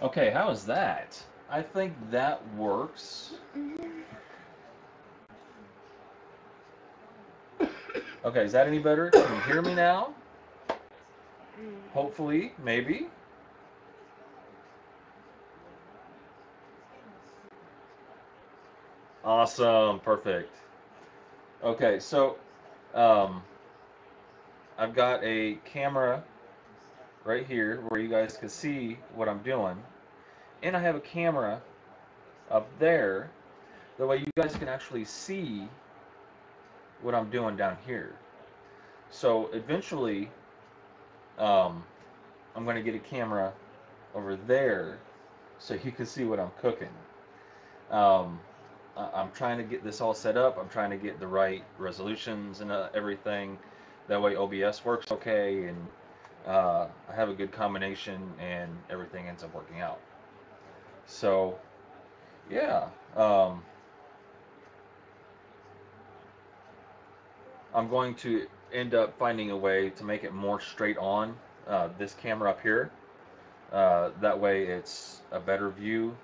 Okay, how is that? I think that works. Okay, is that any better? Can you hear me now? Hopefully, maybe. Awesome, perfect. Okay, so um, I've got a camera right here where you guys can see what I'm doing, and I have a camera up there. That way you guys can actually see what I'm doing down here. So eventually, um, I'm going to get a camera over there so you can see what I'm cooking. Um, I'm trying to get this all set up. I'm trying to get the right resolutions and everything. That way OBS works okay, and I have a good combination, and everything ends up working out. So yeah, um, I'm going to end up finding a way to make it more straight on this camera up here. That way it's a better view.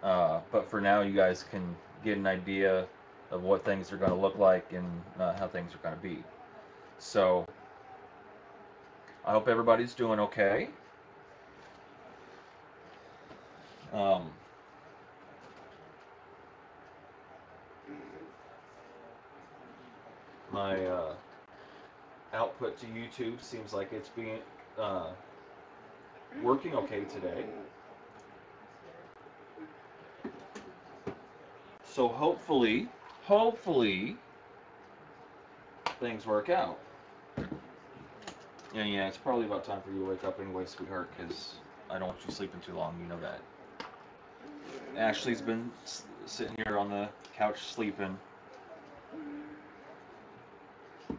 But for now, you guys can get an idea of what things are going to look like and how things are going to be. So I hope everybody's doing okay. Um, my output to YouTube seems like it's being uh, working okay today. So hopefully things work out. And yeah, it's probably about time for you to wake up anyway, sweetheart, because I don't want you sleeping too long. You know that. Ashley's been sitting here on the couch sleeping.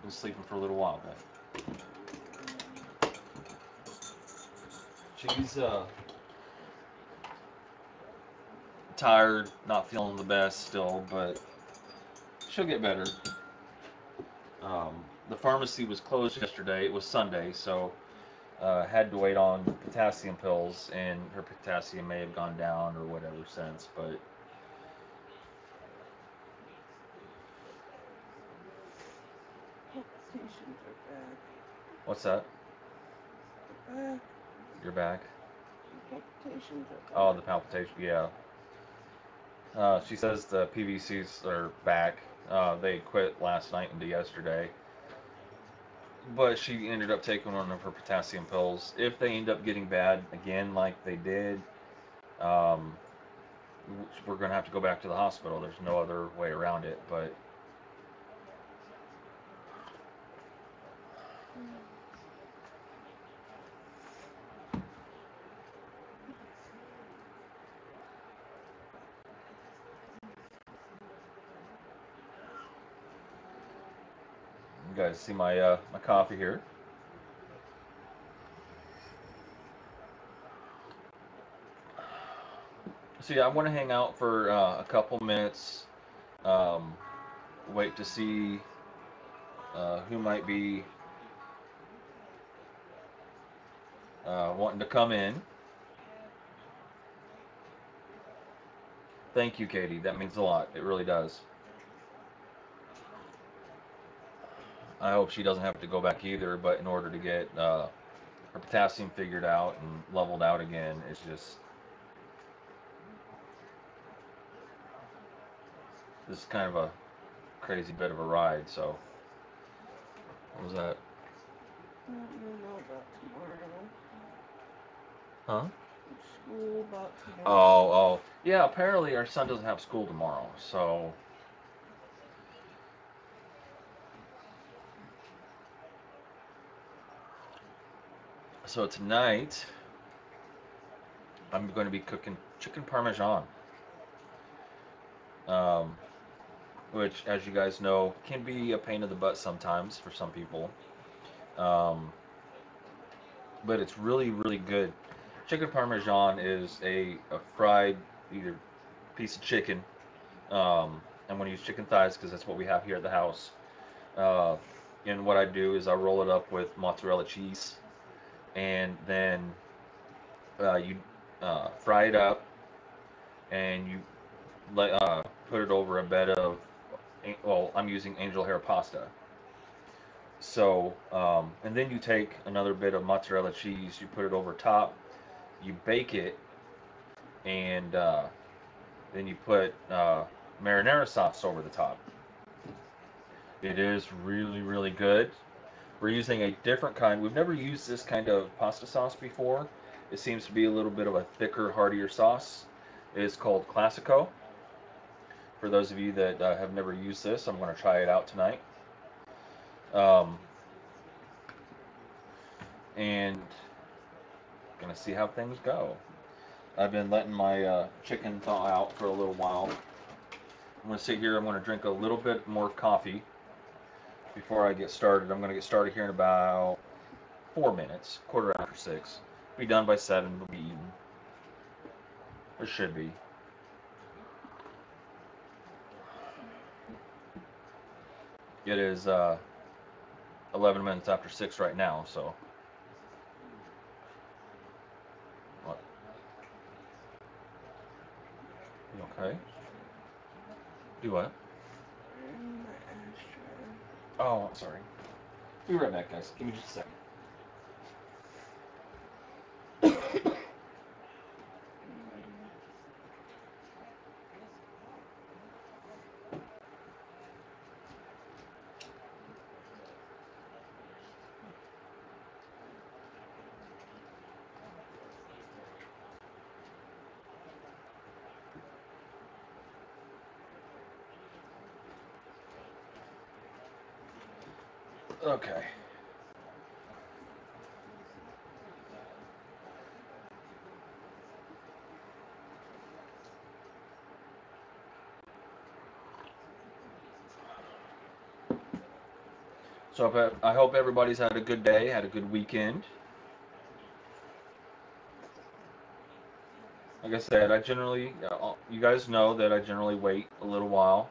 Been sleeping for a little while, but she's tired, not feeling the best still, but she'll get better. The pharmacy was closed yesterday. It was Sunday, so had to wait on potassium pills, and her potassium may have gone down or whatever since. But Palpitations are back. what's that? Back. You're back. Palpitations are Oh, back. the palpitation. Yeah. She says the PVCs are back. They quit last night into yesterday, but she ended up taking one of her potassium pills. If they end up getting bad again, like they did, um, we're gonna have to go back to the hospital. There's no other way around it. But you guys see my my coffee here. So yeah, I want to hang out for a couple minutes. Um, wait to see who might be wanting to come in. Thank you, Katie. That means a lot. It really does. I hope she doesn't have to go back either. But in order to get her potassium figured out and leveled out again, it's just this is kind of a crazy bit of a ride. So what was that? I don't know about tomorrow. Huh? School about tomorrow. Oh. Yeah, apparently our son doesn't have school tomorrow. So tonight I'm going to be cooking chicken parmesan, um, which, as you guys know, can be a pain in the butt sometimes for some people. Um, but it's really good. Chicken parmesan is a fried either piece of chicken. I'm going to use chicken thighs because that's what we have here at the house. Uh, and what I do is I roll it up with mozzarella cheese, and then You fry it up and you put it over a bed of, well, I'm using angel hair pasta. So, and then you take another bit of mozzarella cheese, you put it over top, you bake it, and then you put marinara sauce over the top. It is really, really good. We're using a different kind. We've never used this kind of pasta sauce before. It seems to be a little bit of a thicker, heartier sauce. It is called Classico. For those of you that have never used this, I'm going to try it out tonight. Um, and going to see how things go. I've been letting my chicken thaw out for a little while. I'm going to sit here. I'm going to drink a little bit more coffee before I get started. I'm going to get started here in about 4 minutes, quarter after 6. Be done by 7. We'll be eating. Or should be. It is 11 minutes after 6 right now, so. What? You okay? Do what? My ashtray. Oh, I'm sorry. Be right back, guys. Give me just a second. Okay. So I hope everybody's had a good day, had a good weekend. Like I said, you guys know that I generally wait a little while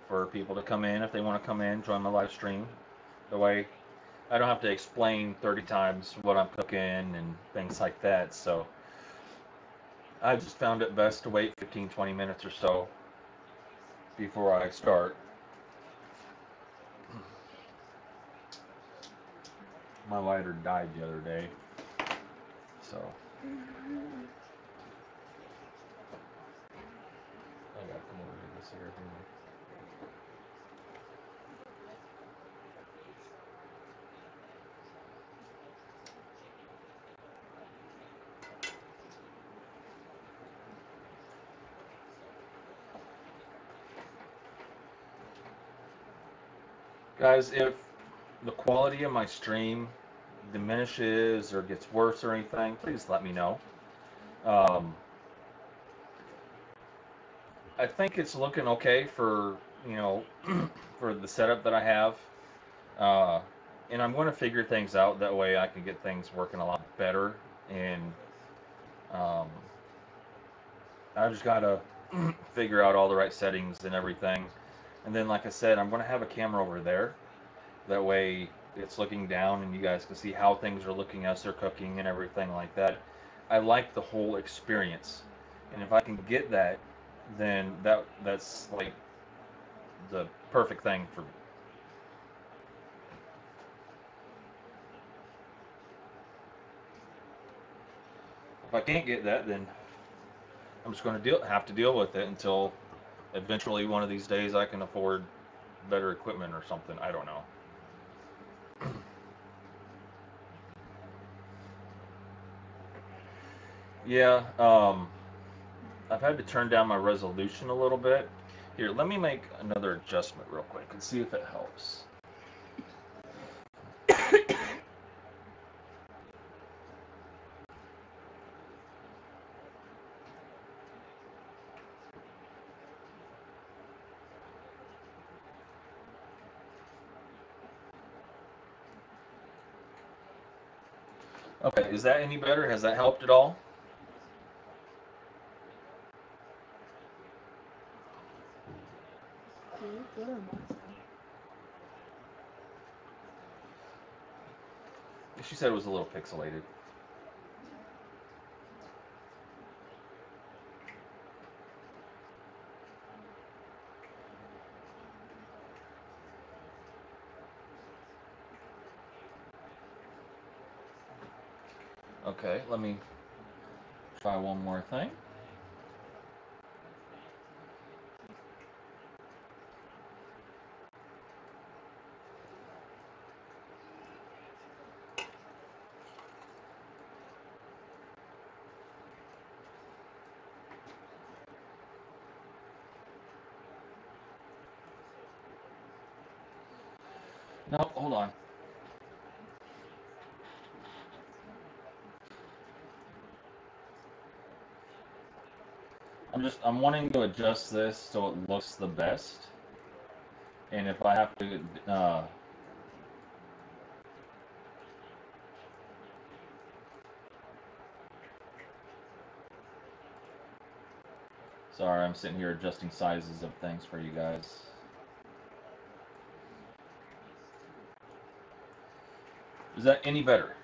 for people to come in if they want to come in, join my live stream. The way I don't have to explain 30 times what I'm cooking and things like that. So I just found it best to wait 15, 20 minutes or so before I start. My lighter died the other day, so I gotta come over to this here. Guys, if the quality of my stream diminishes or gets worse or anything, please let me know. Um, I think it's looking okay for, you know, for the setup that I have. Uh, and I'm going to figure things out. That way I can get things working a lot better. And um, I just got to figure out all the right settings and everything. And then, like I said, I'm going to have a camera over there. That way it's looking down and you guys can see how things are looking as they're cooking and everything like that. I like the whole experience. And if I can get that, then that's like the perfect thing for me. If I can't get that, then I'm just going to have to deal with it until eventually one of these days I can afford better equipment or something. I don't know. Yeah, I've had to turn down my resolution a little bit. Here, let me make another adjustment real quick and see if it helps. Okay, is that any better? Has that helped at all? You look good on my side. She said it was a little pixelated. Okay, let me try one more thing. No, hold on. I'm wanting to adjust this so it looks the best. And if I have to, sorry, I'm sitting here adjusting sizes of things for you guys. Is that any better?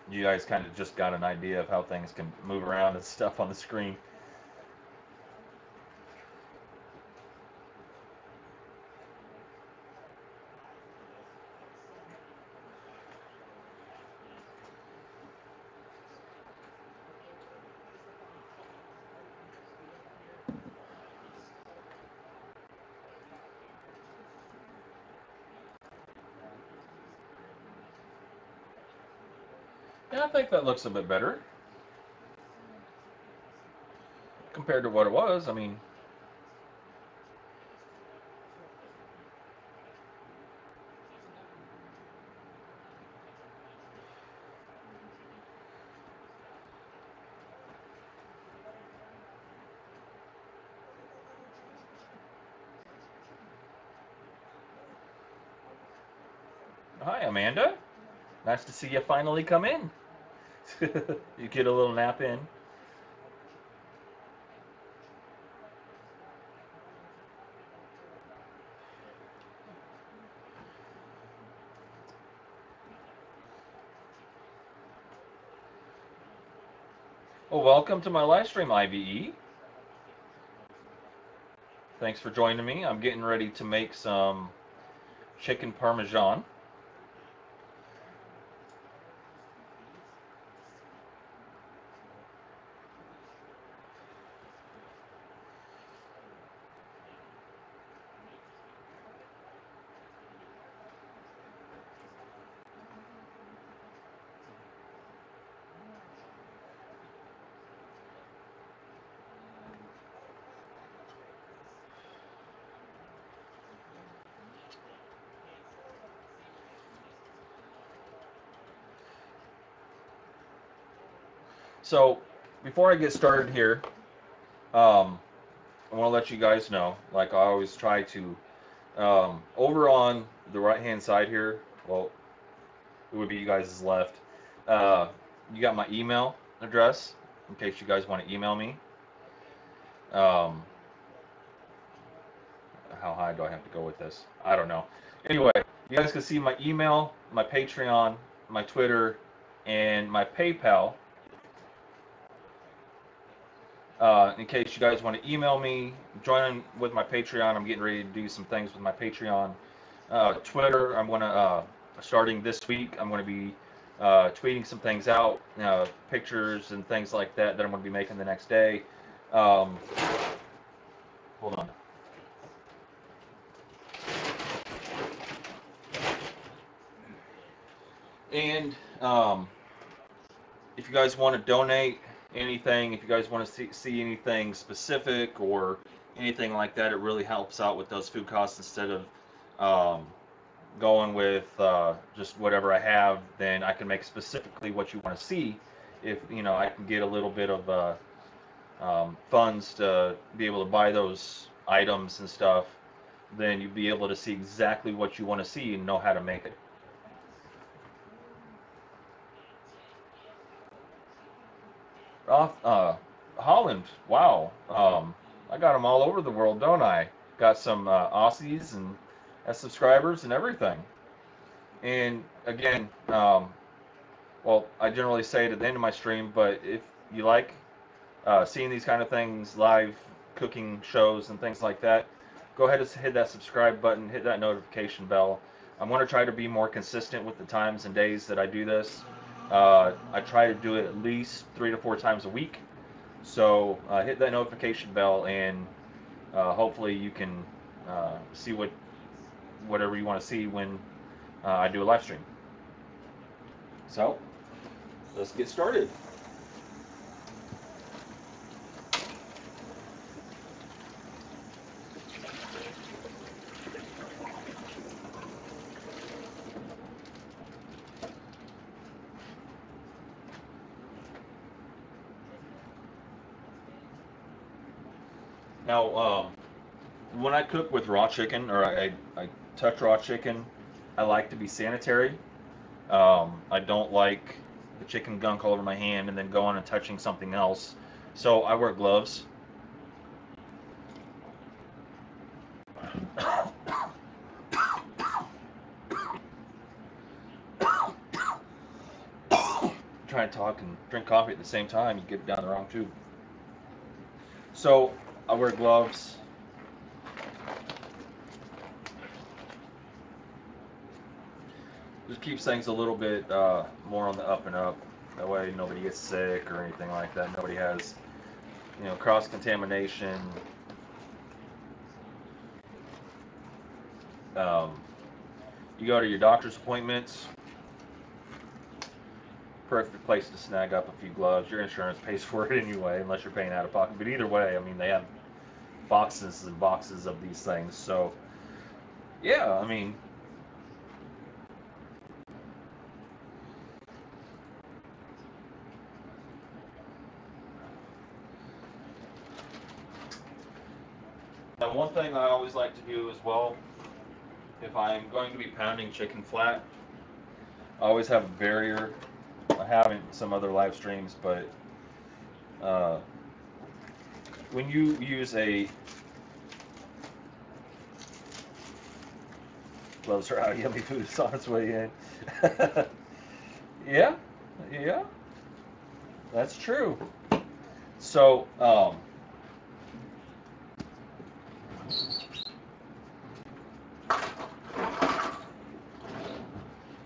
You guys kind of just got an idea of how things can move around and stuff on the screen. Yeah, I think that looks a bit better compared to what it was. I mean, hi, Amanda. Nice to see you finally come in. You get a little nap in. Well, welcome to my live stream, IVE. Thanks for joining me. I'm getting ready to make some chicken parmesan. So, before I get started here, I want to let you guys know, like I always try to, over on the right hand side here, well, it would be you guys' left. Uh, you got my email address in case you guys want to email me. Um, how high do I have to go with this? I don't know. Anyway, you guys can see my email, my Patreon, my Twitter, and my PayPal. In case you guys want to email me, join with my Patreon. I'm getting ready to do some things with my Patreon. Twitter, I'm going to, starting this week, I'm going to be tweeting some things out, pictures and things like that I'm going to be making the next day. Um, hold on. And if you guys want to donate anything, if you guys want to see anything specific or anything like that, it really helps out with those food costs instead of um, going with just whatever I have, then I can make specifically what you want to see. If I can get a little bit of funds to be able to buy those items and stuff, then you'll be able to see exactly what you want to see and know how to make it. Off Holland, wow. I got them all over the world, don't I? Got some Aussies and as subscribers and everything. And again, well, I generally say it at the end of my stream, but if you like seeing these kind of things, live cooking shows and things like that, go ahead and hit that subscribe button, hit that notification bell. I'm going to try to be more consistent with the times and days that I do this. I try to do it at least 3 to 4 times a week. So hit that notification bell, and hopefully you can see whatever you want to see when I do a live stream. So let's get started. Now, when I cook with raw chicken, or I touch raw chicken, I like to be sanitary. I don't like the chicken gunk all over my hand and then going and touching something else. So I wear gloves. Try and talk and drink coffee at the same time, you get it down the wrong tube. So I wear gloves. Just keeps things a little bit more on the up and up. That way nobody gets sick or anything like that. Nobody has, cross contamination. Um, you go to your doctor's appointments. Perfect place to snag up a few gloves. Your insurance pays for it anyway, unless you're paying out of pocket. But either way, I mean, they have boxes and boxes of these things. So, yeah, I mean, now one thing I always like to do as well, if I'm going to be pounding chicken flat, I always have a barrier. I haven't some other live streams, but uh, when you use a gloves are out, yummy food is on its way in. Yeah, yeah, that's true. So,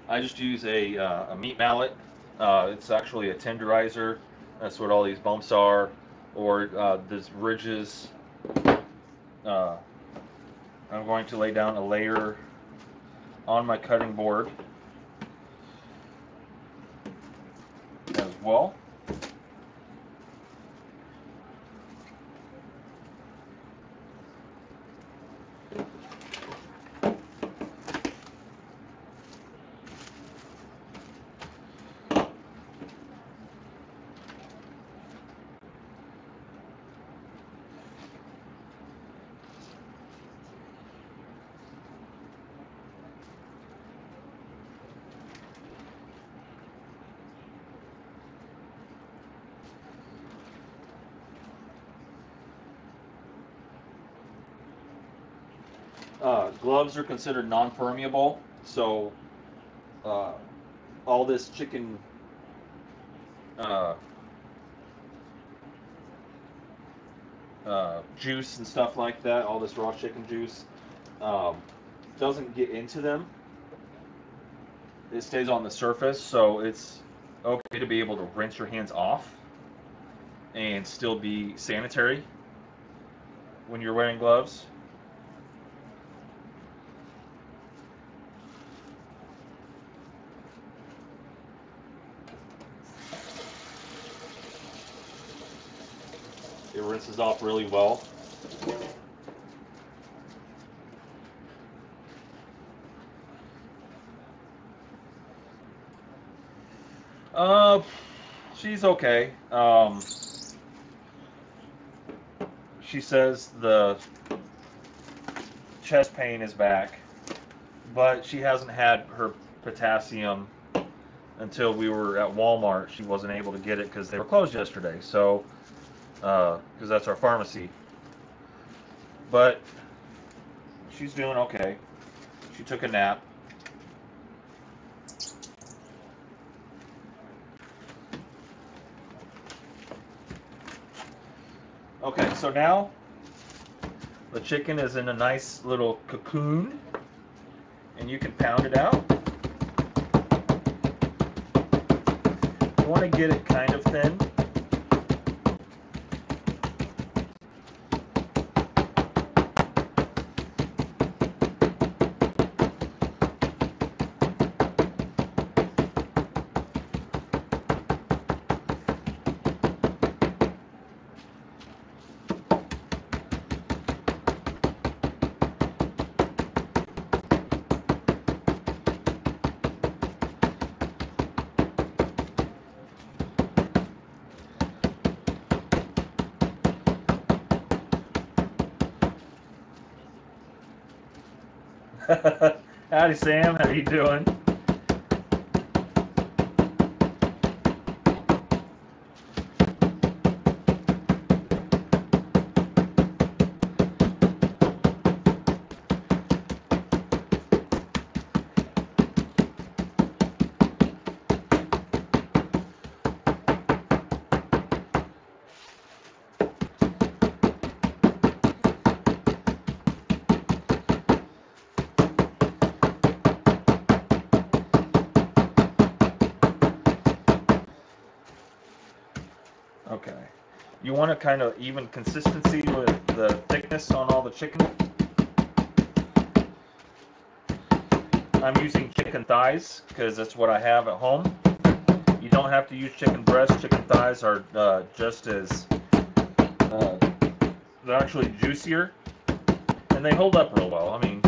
I just use a meat mallet. It's actually a tenderizer. That's what all these bumps are, or these ridges. Uh, I'm going to lay down a layer on my cutting board as well. Gloves are considered non-permeable, so uh, all this chicken uh, juice and stuff like that, all this raw chicken juice, um, doesn't get into them. It stays on the surface, so it's okay to be able to rinse your hands off and still be sanitary when you're wearing gloves. It rinses off really well. Uh, she's okay. She says the chest pain is back, but she hasn't had her potassium until we were at Walmart. She wasn't able to get it because they were closed yesterday. So, because that's our pharmacy. But she's doing okay. She took a nap. Okay, so now the chicken is in a nice little cocoon, and you can pound it out. You want to get it kind of thin. Howdy, Sam. How you doing? Okay. You want to kind of even consistency with the thickness on all the chicken. I'm using chicken thighs because that's what I have at home. You don't have to use chicken breasts. Chicken thighs are just as uh, they're actually juicier, and they hold up real well. I mean,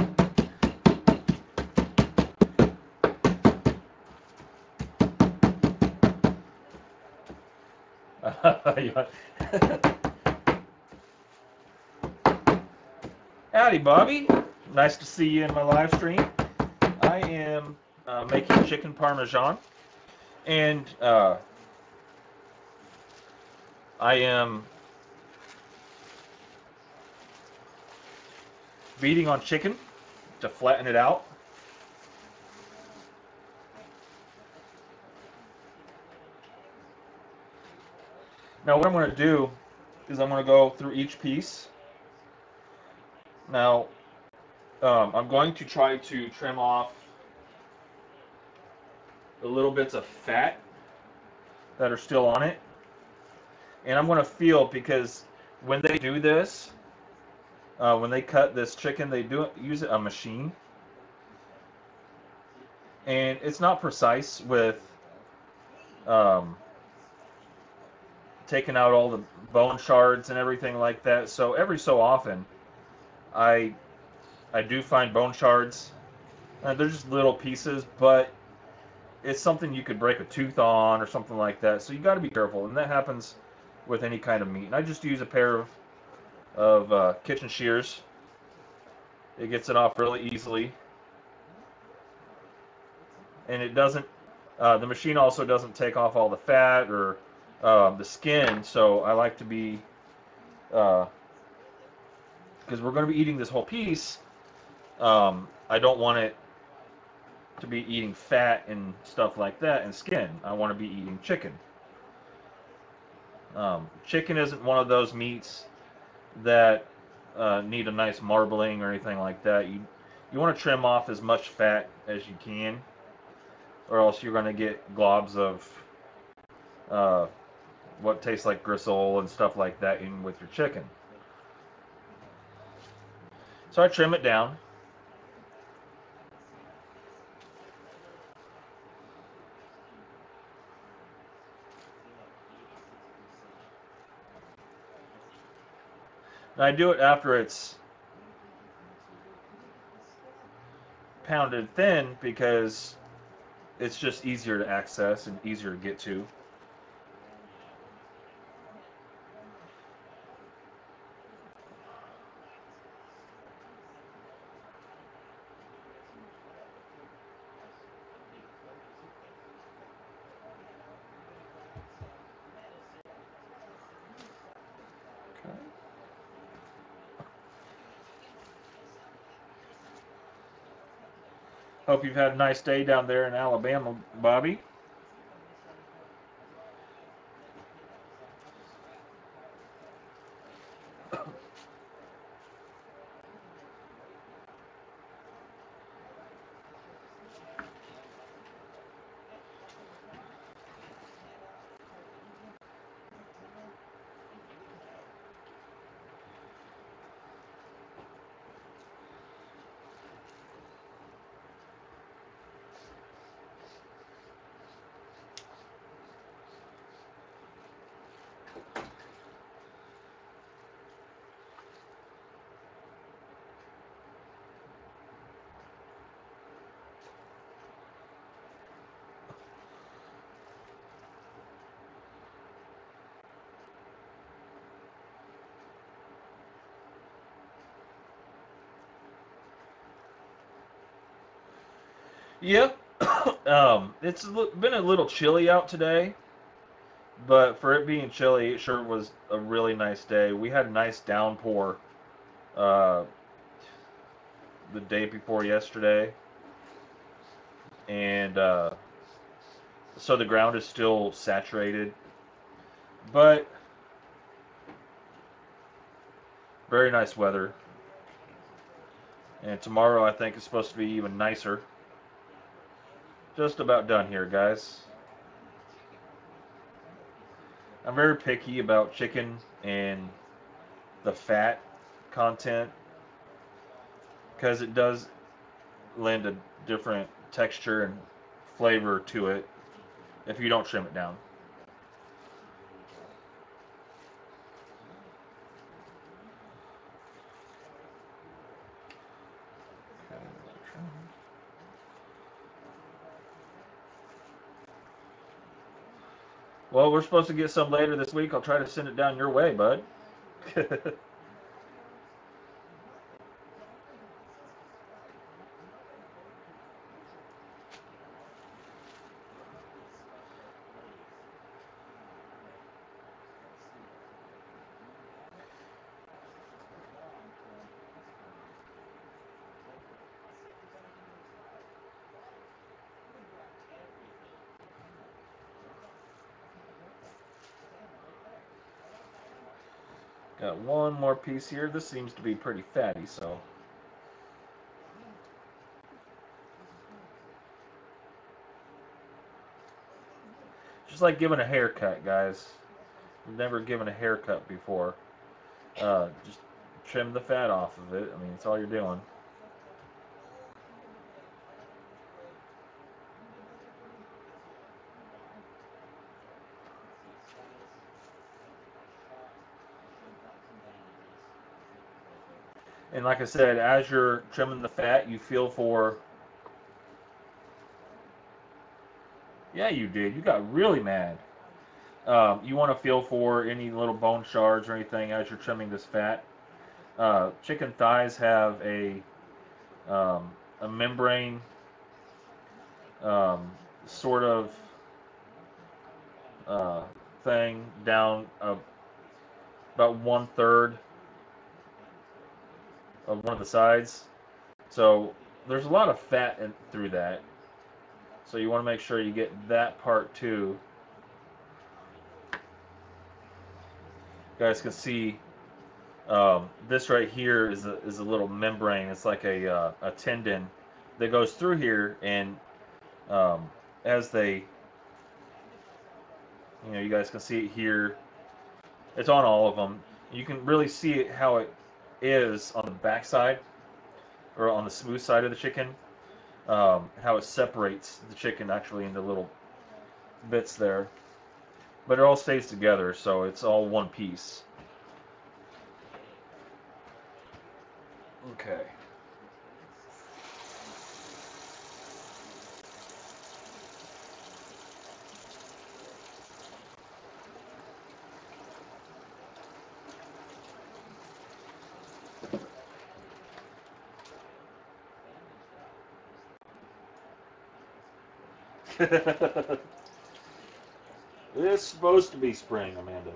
howdy, Bobby. Nice to see you in my live stream. I am making chicken parmesan, and I am beating on chicken to flatten it out. Now, what I'm going to do is I'm going to go through each piece. Now, I'm going to try to trim off the little bits of fat that are still on it. And I'm going to feel because when they do this, when they cut this chicken, they do use a machine. And it's not precise with um, taking out all the bone shards and everything like that. So every so often, I I do find bone shards. They're just little pieces, but it's something you could break a tooth on or something like that. So you got to be careful, and that happens with any kind of meat. And I just use a pair of kitchen shears. It gets it off really easily, and it doesn't. The machine also doesn't take off all the fat or the skin. So I like to be because we're going to be eating this whole piece. I don't want it to be eating fat and stuff like that and skin. I want to be eating chicken. Chicken isn't one of those meats that need a nice marbling or anything like that. You want to trim off as much fat as you can, or else you're going to get globs of uh, what tastes like gristle and stuff like that in with your chicken. So I trim it down. And I do it after it's pounded thin because it's just easier to access and easier to get to. Okay. Hope you've had a nice day down there in Alabama, Bobby. Yeah. It's been a little chilly out today, but for it being chilly, it sure was a really nice day. We had a nice downpour uh, the day before yesterday, and so the ground is still saturated, but very nice weather. And tomorrow I think is supposed to be even nicer. Just about done here, guys. I'm very picky about chicken and the fat content because it does lend a different texture and flavor to it if you don't trim it down. Well, we're supposed to get some later this week. I'll try to send it down your way, bud. Got one more piece here. This seems to be pretty fatty, so just like giving a haircut, guys. You've never given a haircut before. Just trim the fat off of it. I mean, it's all you're doing. And like I said, as you're trimming the fat, you feel for. Yeah, you did. You got really mad. You want to feel for any little bone shards or anything as you're trimming this fat. Chicken thighs have a membrane um, sort of uh, thing down about 1/3 of one of the sides. So there's a lot of fat through that. So you want to make sure you get that part too. You guys can see this right here is a little membrane. It's like a tendon that goes through here, and um, as they, you guys can see it here. It's on all of them. You can really see it how it is on the back side or on the smooth side of the chicken. How it separates the chicken actually into little bits there, but it all stays together, so it's all one piece. Okay. It's supposed to be spring, Amanda.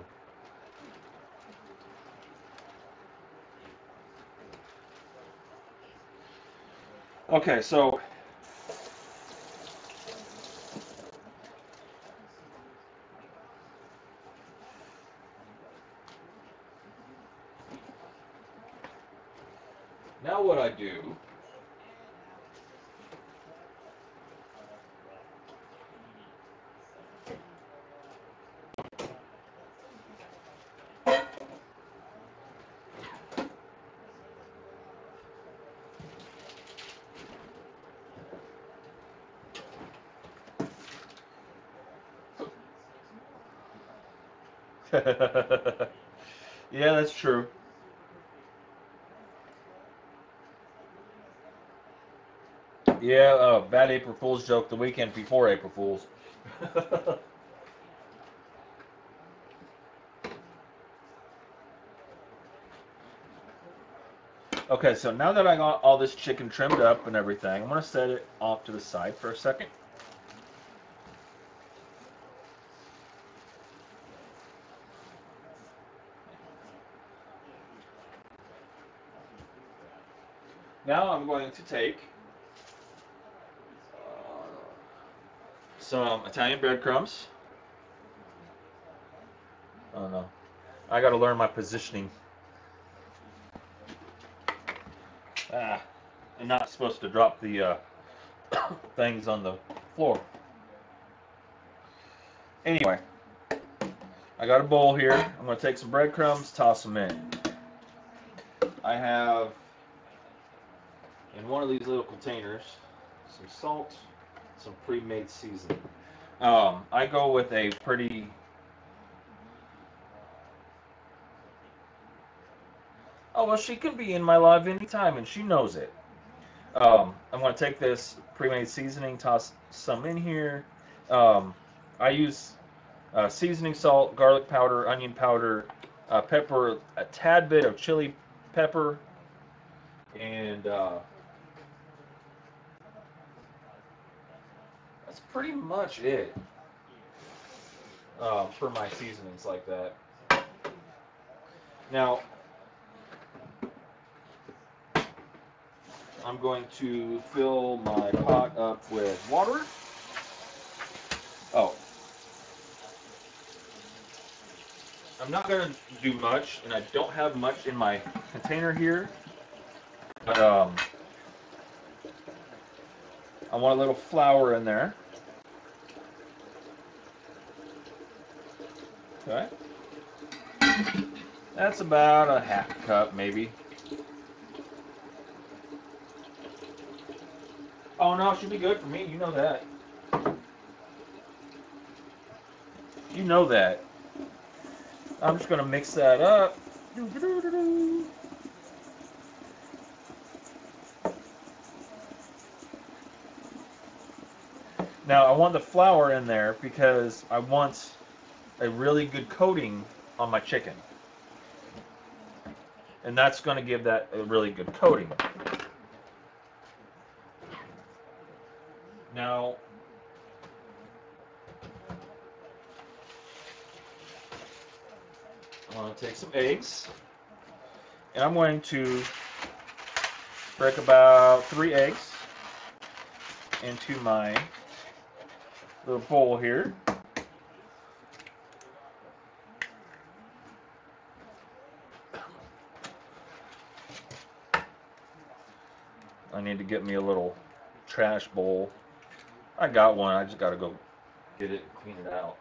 Okay, so now what I do. Yeah, that's true. Yeah, bad April Fool's joke the weekend before April Fool's. Okay, so now that I got all this chicken trimmed up and everything, I'm going to set it off to the side for a second. Now I'm going to take some Italian breadcrumbs. Oh no, I got to learn my positioning. Ah, I'm not supposed to drop the things on the floor. Anyway, I got a bowl here. I'm going to take some breadcrumbs, toss them in. I have in one of these little containers some salt, some pre-made seasoning. I go with a pretty. Oh well, she can be in my live anytime, and she knows it. I'm going to take this pre-made seasoning, toss some in here. Um, I use seasoning salt, garlic powder, onion powder, pepper, a tad bit of chili pepper, and that's pretty much it for my seasonings like that. Now, I'm going to fill my pot up with water. Oh, I'm not going to do much, and I don't have much in my container here, but I want a little flour in there. Okay. That's about a half a cup, maybe. Oh no, it should be good for me. You know that. You know that. I'm just going to mix that up. Now, I want the flour in there because I want a really good coating on my chicken. And that's going to give that a really good coating. Now, I'm going to take some eggs. And I'm going to break about 3 eggs into my little bowl here. I need to get me a little trash bowl. I got one. I just got to go get it and clean it out.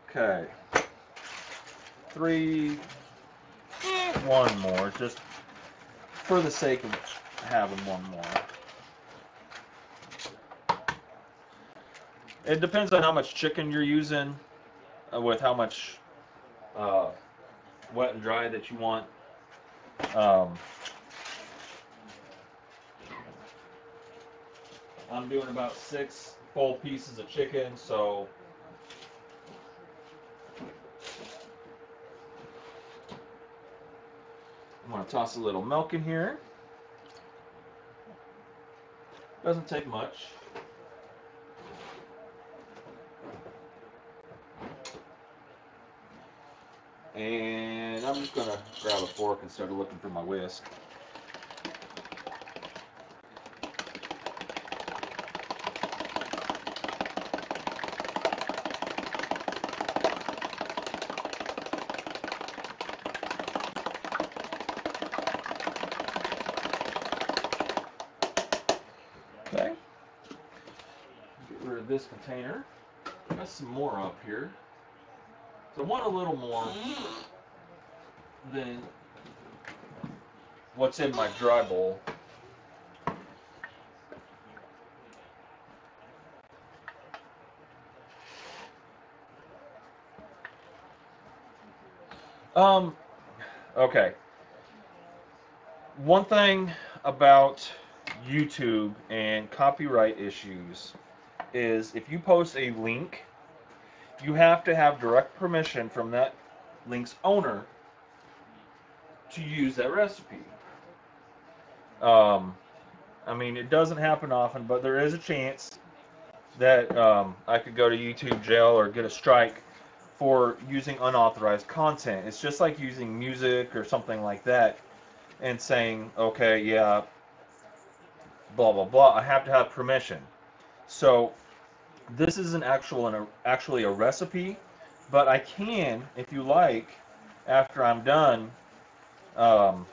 Okay. 3, one more, just for the sake of having one more. It depends on how much chicken you're using, with how much uh, wet and dry that you want. Um, I'm doing about 6 full pieces of chicken, so I'm going to toss a little milk in here. Doesn't take much. And I'm just going to grab a fork instead of looking for my whisk. Okay. Get rid of this container. Got some more up here. So I want a little more than what's in my dry bowl. Um, okay. One thing about YouTube and copyright issues is if you post a link, you have to have direct permission from that link's owner to use that recipe. Um, I mean, it doesn't happen often, but there is a chance that I could go to YouTube jail or get a strike for using unauthorized content. It's just like using music or something like that and saying, okay, yeah, blah blah blah. I have to have permission. So this isn't actually a recipe, but I can, if you like, after I'm done, um,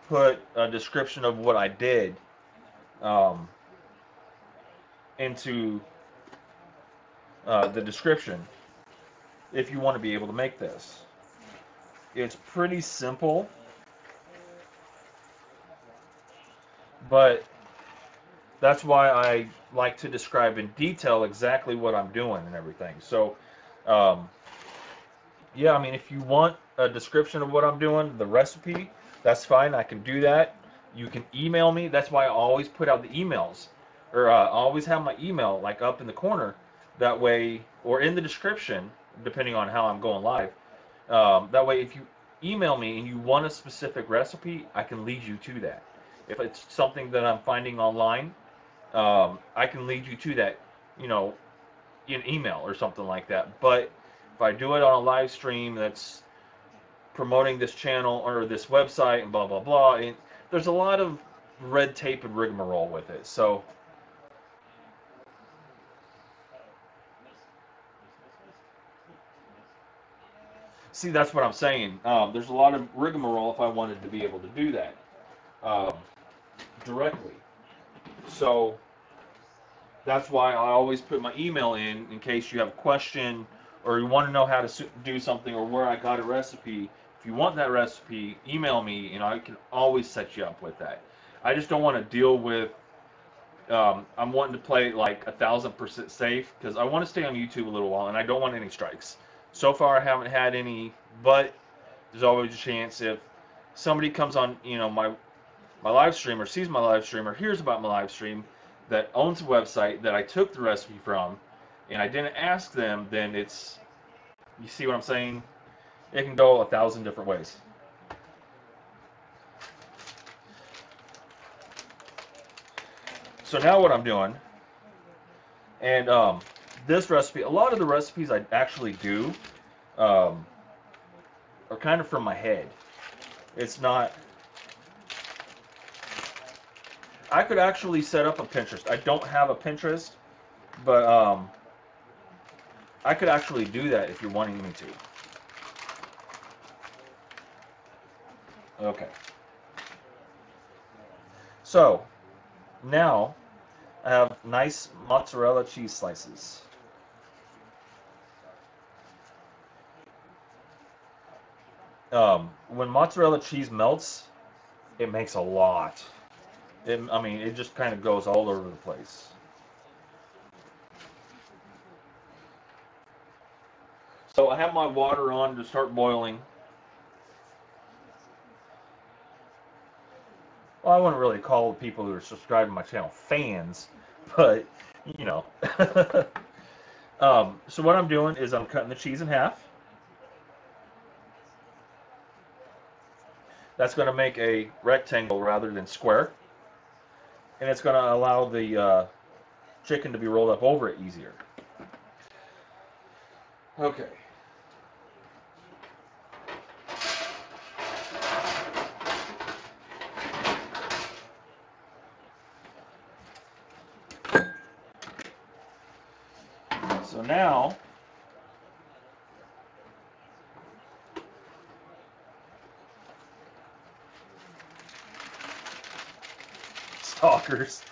put a description of what I did um, into the description if you want to be able to make this. It's pretty simple, but that's why I like to describe in detail exactly what I'm doing and everything. So, um, yeah, I mean, if you want a description of what I'm doing, the recipe, that's fine. I can do that. You can email me. That's why I always put out the emails, or I always have my email like up in the corner. That way, or in the description, depending on how I'm going live. That way, if you email me and you want a specific recipe, I can lead you to that. If it's something that I'm finding online, I can lead you to that, you know, in email or something like that. But if I do it on a live stream that's promoting this channel or this website and blah blah blah, and there's a lot of red tape and rigmarole with it. So see, that's what I'm saying. There's a lot of rigmarole if I wanted to be able to do that um, directly. So that's why I always put my email in case you have a question or you want to know how to do something or where I got a recipe. If you want that recipe, email me and I can always set you up with that. I just don't want to deal with. I'm wanting to play like 1,000% safe because I want to stay on YouTube a little while and I don't want any strikes. So far, I haven't had any, but there's always a chance if somebody comes on, my live stream or sees my live stream or hears about my live stream that owns a website that I took the recipe from and I didn't ask them, then it's, you see what I'm saying? It can go 1,000 different ways. So now what I'm doing, and this recipe, a lot of the recipes I actually do um, are kind of from my head. It's not, I could actually set up a Pinterest. I don't have a Pinterest, but I could actually do that if you're wanting me to. Okay. So now I have nice mozzarella cheese slices. When mozzarella cheese melts, it makes a lot. I mean, it just kind of goes all over the place. So I have my water on to start boiling. Well, I wouldn't really call the people who are subscribed to my channel fans, but you know. So what I'm doing is I'm cutting the cheese in half. That's going to make a rectangle rather than square, and it's going to allow the chicken to be rolled up over it easier. Okay. So now stalkers.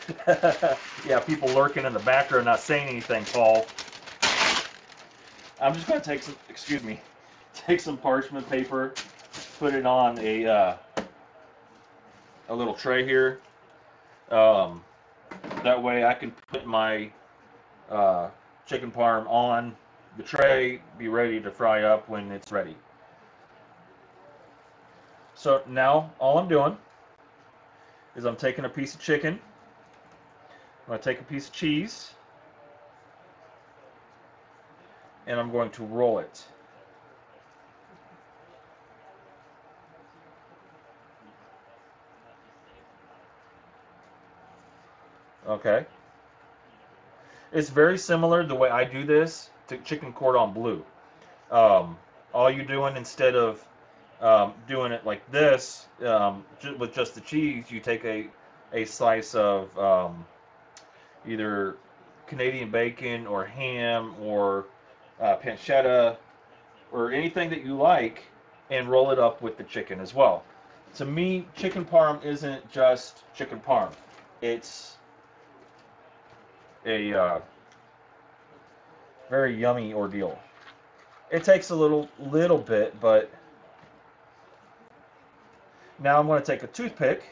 Yeah, people lurking in the background not saying anything, Paul. I'm just going to take some, excuse me, take some parchment paper, put it on a little tray here. Um, that way I can put my uh, chicken parm on the tray, be ready to fry up when it's ready. So now all I'm doing is I'm taking a piece of chicken. I'm going to take a piece of cheese, and I'm going to roll it. Okay. It's very similar the way I do this to chicken cordon bleu. Um, all you're doing instead of doing it like this with just the cheese, you take a slice of either Canadian bacon or ham or pancetta or anything that you like and roll it up with the chicken as well. To me, chicken parm isn't just chicken parm. It's a very yummy ordeal. It takes a little bit, but now I'm going to take a toothpick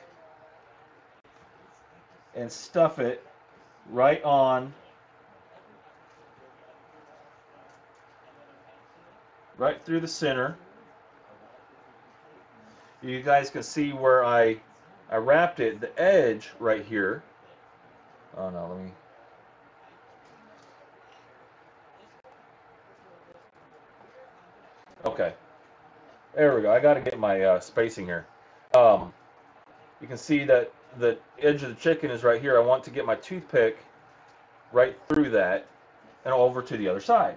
and stuff it right on, right through the center. You guys can see where I wrapped it, the edge right here. Oh no, let me. Okay, there we go. I got to get my spacing here. Um, you can see that the edge of the chicken is right here. I want to get my toothpick right through that and over to the other side.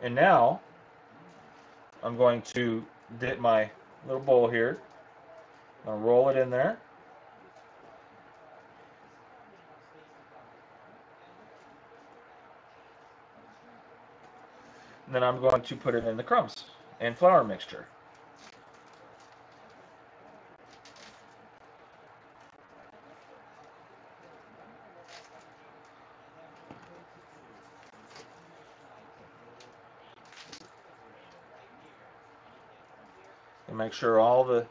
And now I'm going to dip my little bowl here. I'm going to roll it in there. And then I'm going to put it in the crumbs and flour mixture. And make sure it's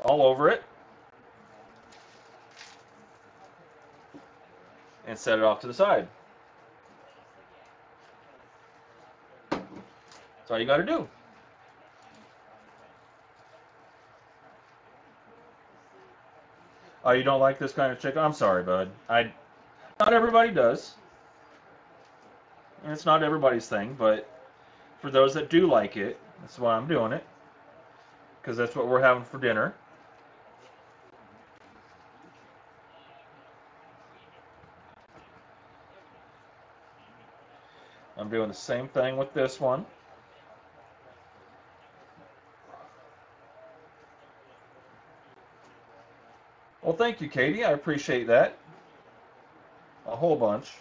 all over it. And set it off to the side. That's all you got to do. Oh, you don't like this kind of chicken? I'm sorry, bud. Not everybody does. And it's not everybody's thing, but for those that do like it, that's why I'm doing it. Because that's what we're having for dinner. I'm doing the same thing with this one. Well, thank you, Katie. I appreciate that. A whole bunch.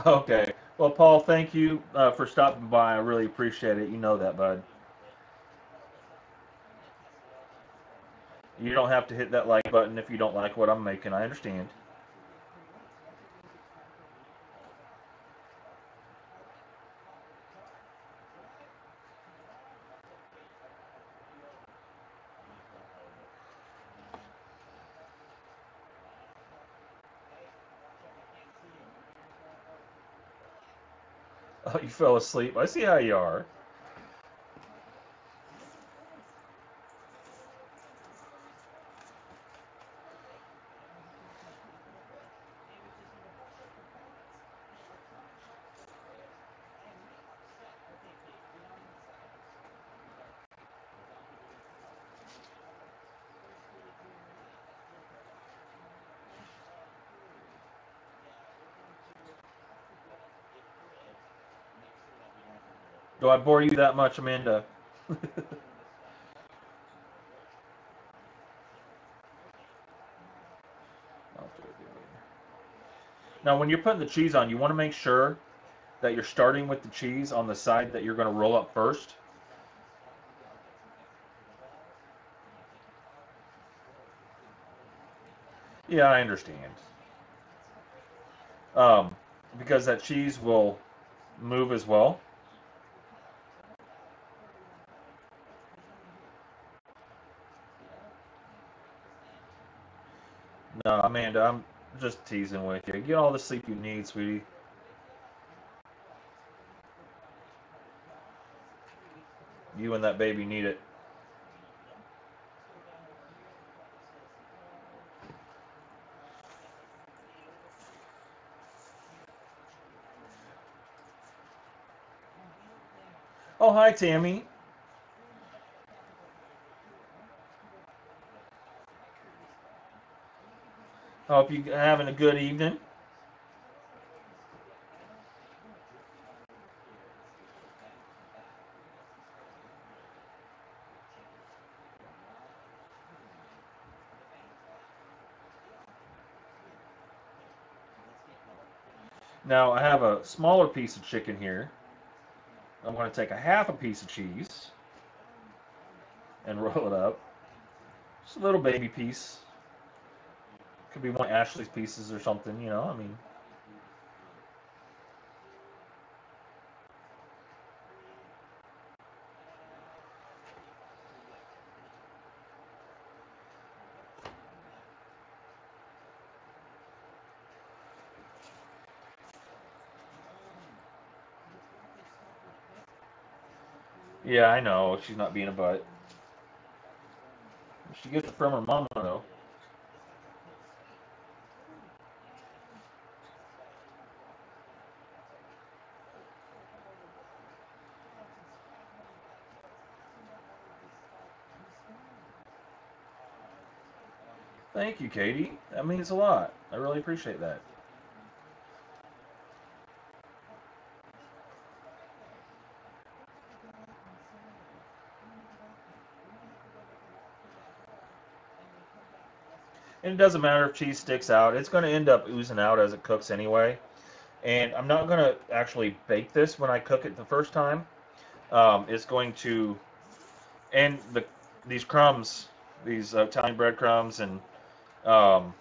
Okay. Well, Paul, thank you for stopping by. I really appreciate it. You know that, bud. You don't have to hit that like button if you don't like what I'm making. I understand. Oh, you fell asleep. I see how you are. Do I bore you that much, Amanda? Now, when you're putting the cheese on, you want to make sure that you're starting with the cheese on the side that you're going to roll up first. Yeah, I understand. Um, because that cheese will move as well. No, Amanda, I'm just teasing with you. Get all the sleep you need, sweetie. You and that baby need it. Oh, hi, Tammy. Hope you having a good evening. Now, I have a smaller piece of chicken here. I'm going to take a half a piece of cheese and roll it up. Just a little baby piece. Could be one of Ashley's pieces or something, you know. I mean, yeah, I know she's not being a butt. She gets it from her mama, though. Thank you, Katie. That means a lot. I really appreciate that. And it doesn't matter if cheese sticks out. It's going to end up oozing out as it cooks anyway. And I'm not going to actually bake this when I cook it the first time. It's going to, and these crumbs, these Italian breadcrumbs and um,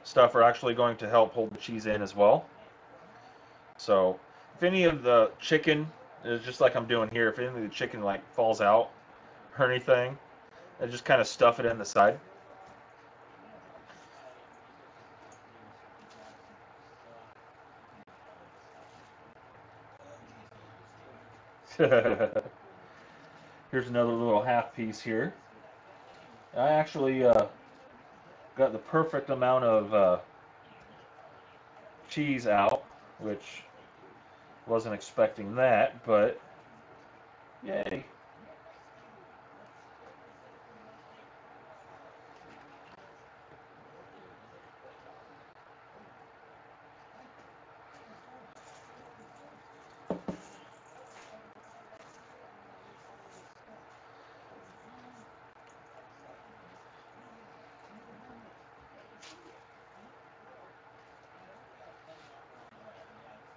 stuff are actually going to help hold the cheese in as well. So if any of the chicken is just like I'm doing here, if any of the chicken like falls out or anything, I just kind of stuff it in the side. Here's another little half piece here. I actually got the perfect amount of cheese out, which wasn't expecting that, but yay.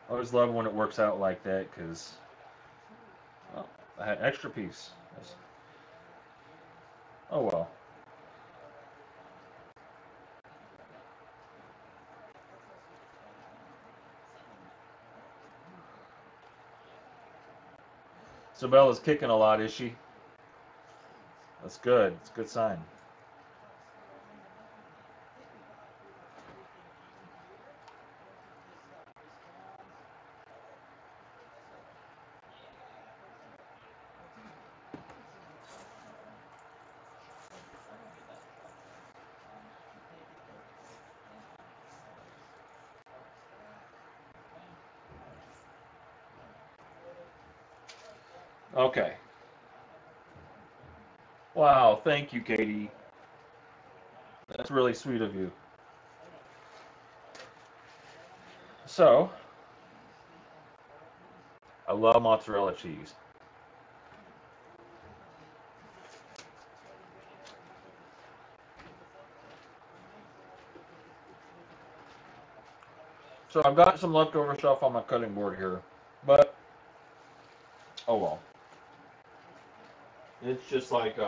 I always love when it works out like that because well, I had an extra piece. Oh well. So Bella's kicking a lot, is she? That's good. It's a good sign. Okay. Wow, thank you, Katie. That's really sweet of you. So, I love mozzarella cheese. So I've got some leftover stuff on my cutting board here, but oh well. It's just like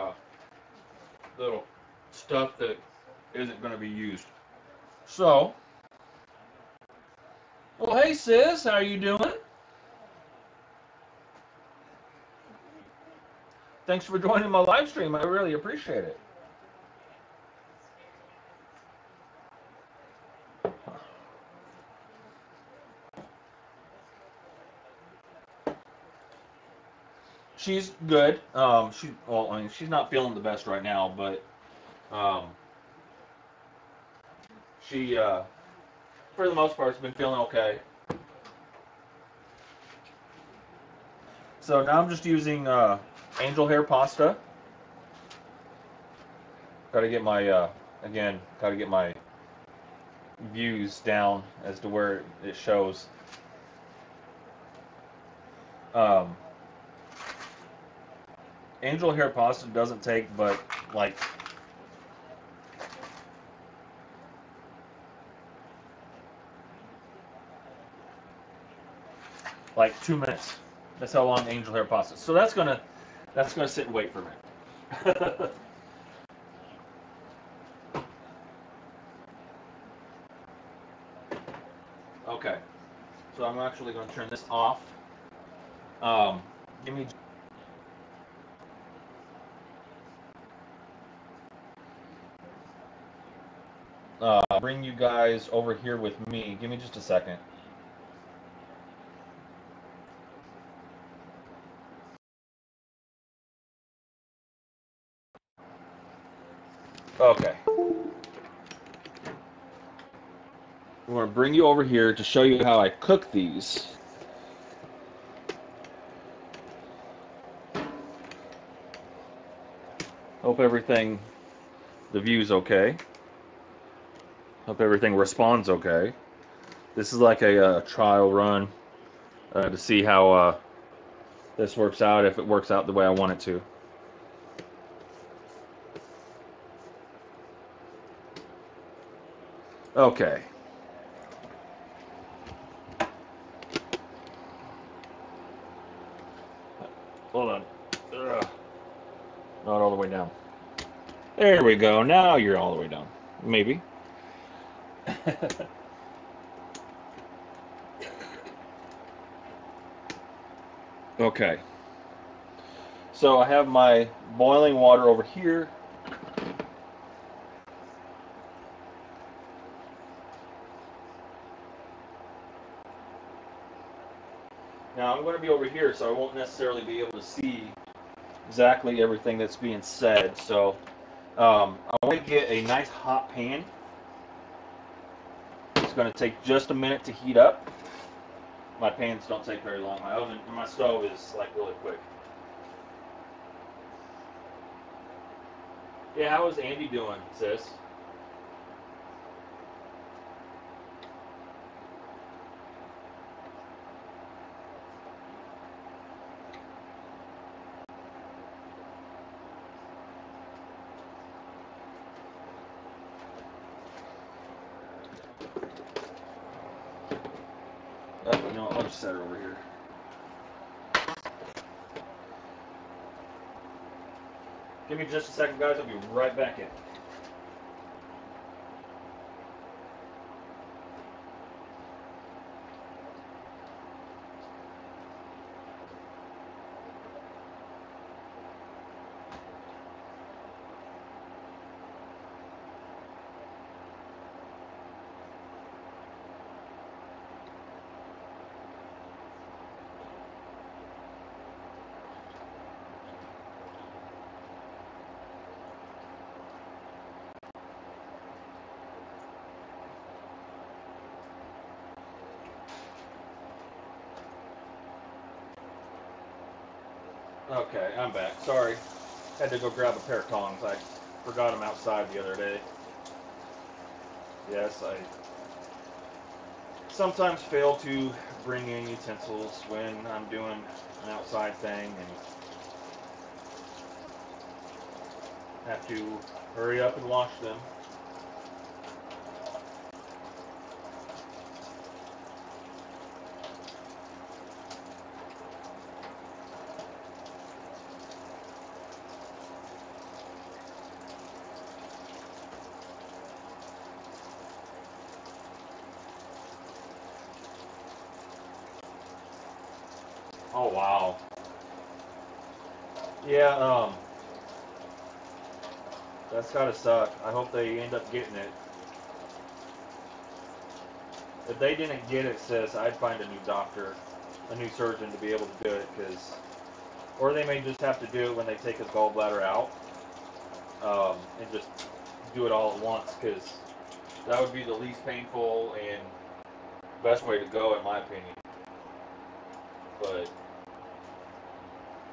little stuff that isn't going to be used. So, well, hey sis, how you doing? Thanks for joining my live stream. I really appreciate it. She's good. Well, I mean, she's not feeling the best right now, but um, she, for the most part, has been feeling okay. So now I'm just using angel hair pasta. Got to get my again, got to get my views down as to where it shows. Um, angel hair pasta doesn't take but like like 2 minutes. That's how long angel hair pasta. So that's gonna sit and wait for me. Okay, so I'm actually going to turn this off. Give me bring you guys over here with me. Give me just a second. Okay, I'm going to bring you over here to show you how I cook these. Hope everything, the view's okay. Hope everything responds okay. This is like a trial run to see how this works out, if it works out the way I want it to. Okay. Hold on. Ugh. Not all the way down. There we go. Now you're all the way down. Maybe. Okay. So I have my boiling water over here. Now I'm going to be over here, so I won't necessarily be able to see exactly everything that's being said. So I want to get a nice hot pan. It's going to take just a minute to heat up. My pans don't take very long. My stove is like really quick. Yeah, how is Andy doing, sis? Oh, you know what? I'll just set her over here. Give me just a second, guys. I'll be right back in. Okay, I'm back. Sorry. Had to go grab a pair of tongs. I forgot them outside the other day. Yes, I sometimes fail to bring in utensils when I'm doing an outside thing and have to hurry up and wash them. Oh wow. Yeah, that's gotta suck. I hope they end up getting it. If they didn't get it, sis, I'd find a new doctor, a new surgeon to be able to do it, because, or they may just have to do it when they take his gallbladder out, and just do it all at once, because that would be the least painful and best way to go, in my opinion. But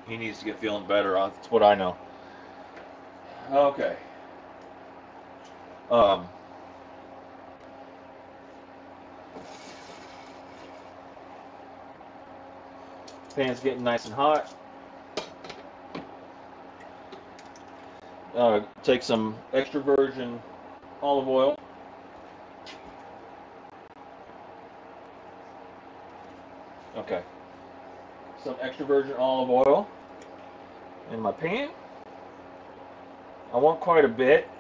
he needs to get feeling better. That's what I know. Okay. Um, Pan's getting nice and hot. Take some extra virgin olive oil. Okay. Some extra virgin olive oil in my pan. I want quite a bit.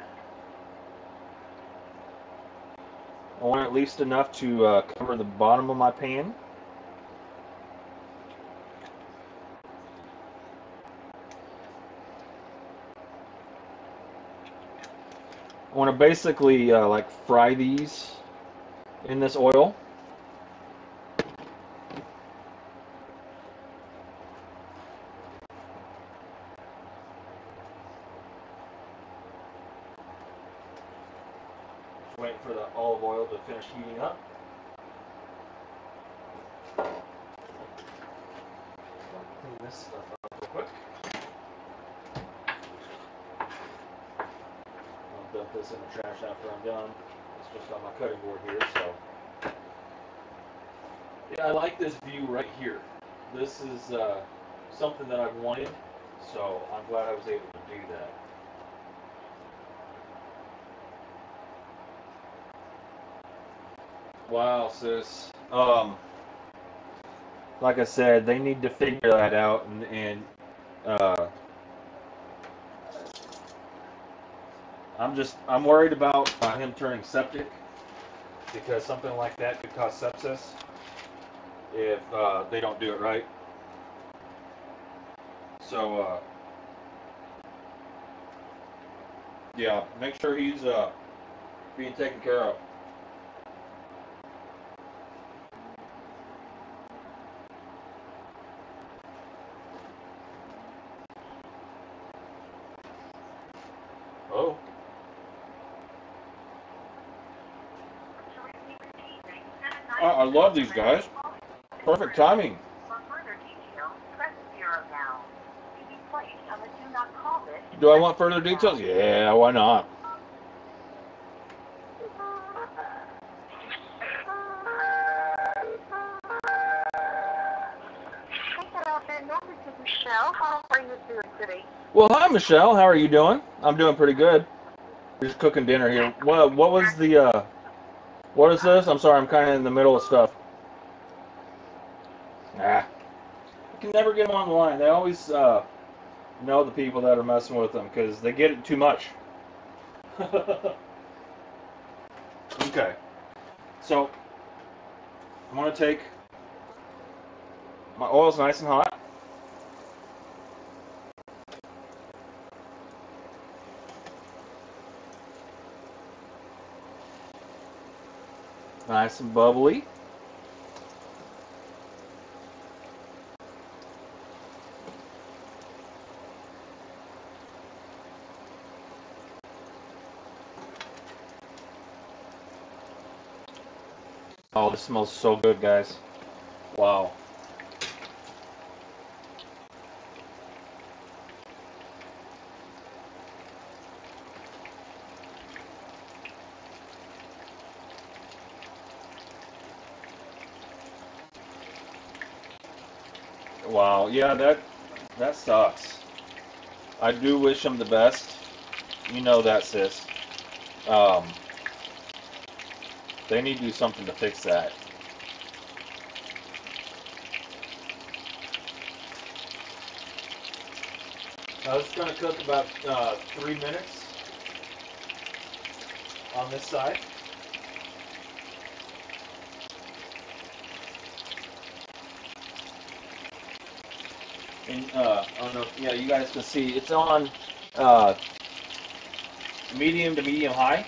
I want at least enough to cover the bottom of my pan. I want to basically like fry these in this oil. Just waiting for the olive oil to finish heating up. Clean this stuff up real quick. I'll dump this in the trash after I'm done. It's just on my cutting board here, so. Yeah, I like this view right here. This is something that I've wanted, so I'm glad I was able to do that. Wow, sis. Like I said, they need to figure that out, and uh, I'm worried about him turning septic, because something like that could cause sepsis if they don't do it right. So yeah, make sure he's being taken care of. Oh, I love these guys. Perfect timing. Do I want further details? Yeah, why not? Michelle, how are you doing today? Well, hi Michelle. How are you doing? I'm doing pretty good. We're just cooking dinner here. What was the what is this? I'm sorry, I'm kind of in the middle of stuff. Nah, I can never get them on the line. They always know the people that are messing with them because they get it too much. Okay, so I'm gonna take my oil's nice and hot. Nice and bubbly. Oh, this smells so good, guys. Wow. Wow. Yeah, that sucks. I do wish them the best. You know that, sis. Um, they need to do something to fix that. I was going to cook about 3 minutes on this side. And I don't know if, yeah, you guys can see it's on uh, medium to medium high.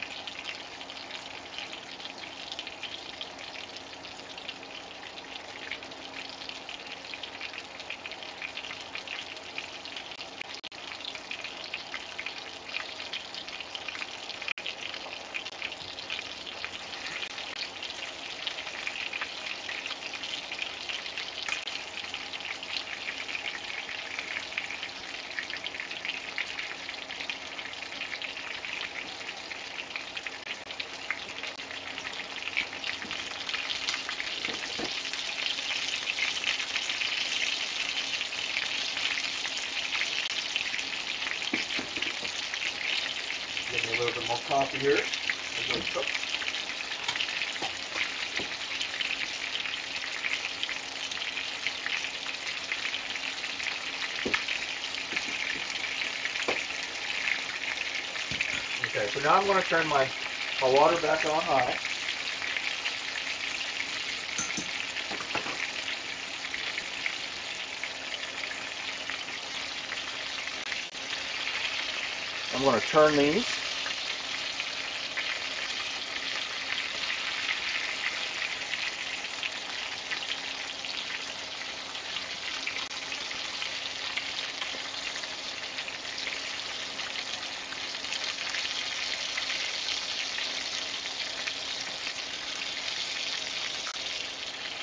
Give me a little bit more coffee here. As I cook. Okay, so now I'm going to turn my water back on high. I'm going to turn these.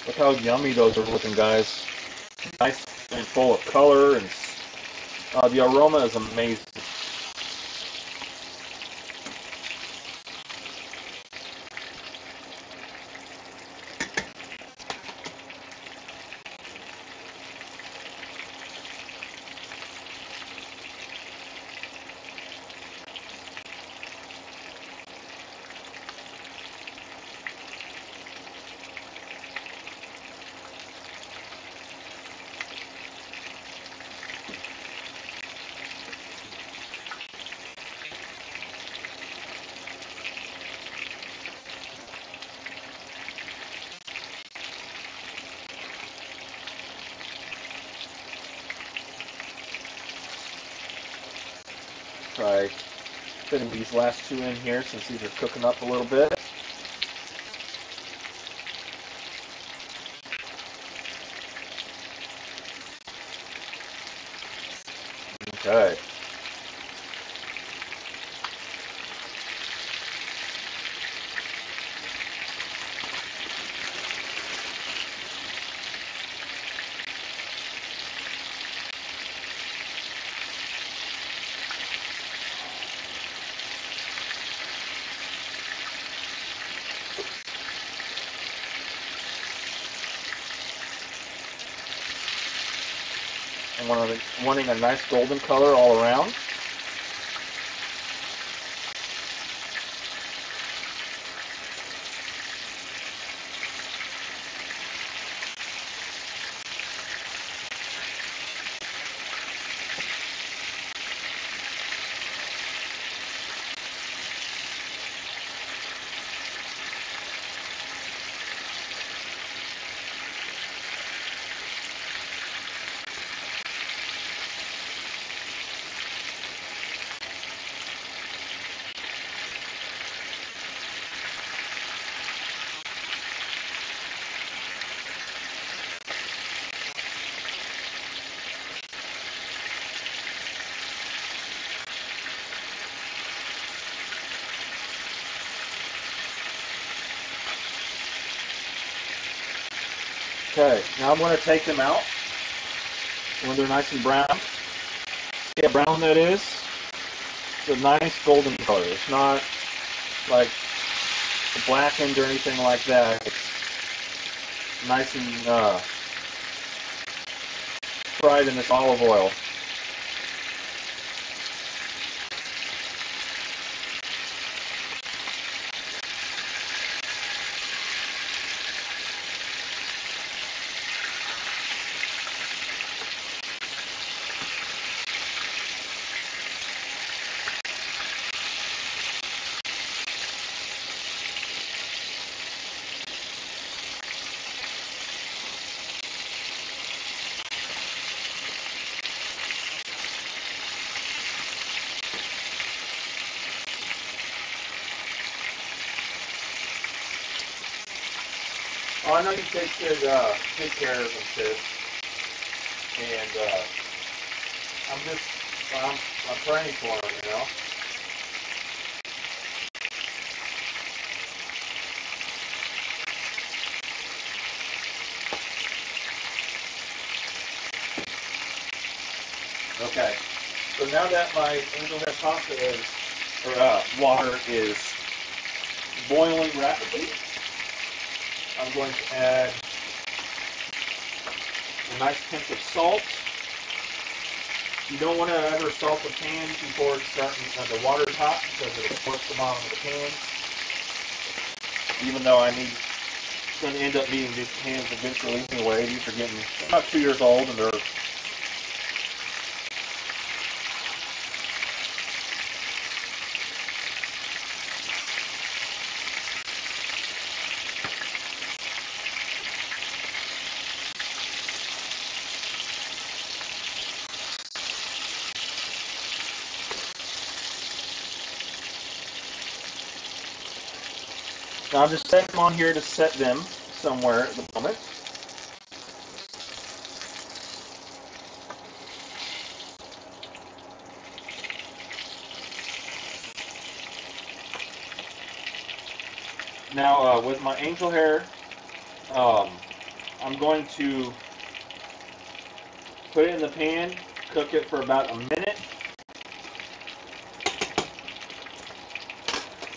Look how yummy those are looking, guys. Nice and full of color, and the aroma is amazing. Try fitting these last two in here since these are cooking up a little bit. Okay. And wanting a nice golden color all around. Okay, now I'm going to take them out when they're nice and brown. See how brown that is? It's a nice golden color. It's not like blackened or anything like that. It's nice and fried in this olive oil. Well, I know you take take care of them, sis. And I'm praying for them, you know. Okay. So now that my angel hair pasta water is boiling rapidly, I'm going to add a nice pinch of salt. You don't want to ever salt the pan before it's starting the water's hot because it'll scorch the bottom of the pan. Even though I'm going to end up needing these pans eventually anyway. These are getting about 2 years old and they're now I'm just setting them on here to set them somewhere at the moment. Now with my angel hair, I'm going to put it in the pan, cook it for about a minute.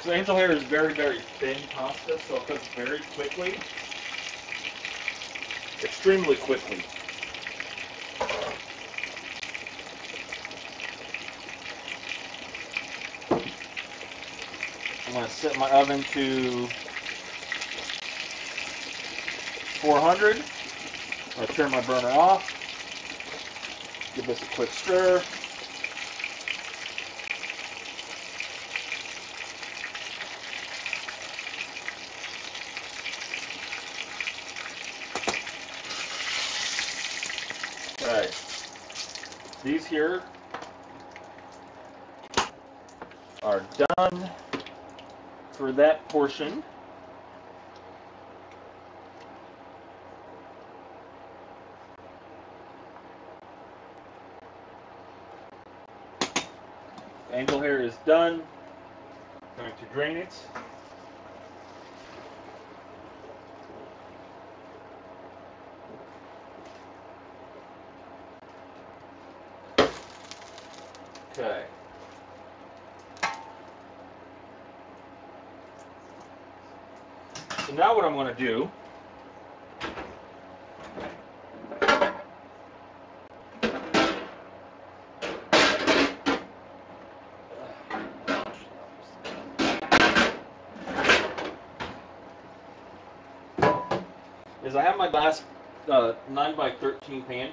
So angel hair is very, very thin pasta, so it cooks very quickly. Extremely quickly. I'm going to set my oven to 400. I'm going to turn my burner off. Give this a quick stir. Okay. These here are done for that portion. Angel hair is done. I'm going to drain it. Okay. So now what I'm going to do is I have my glass 9x13 pan.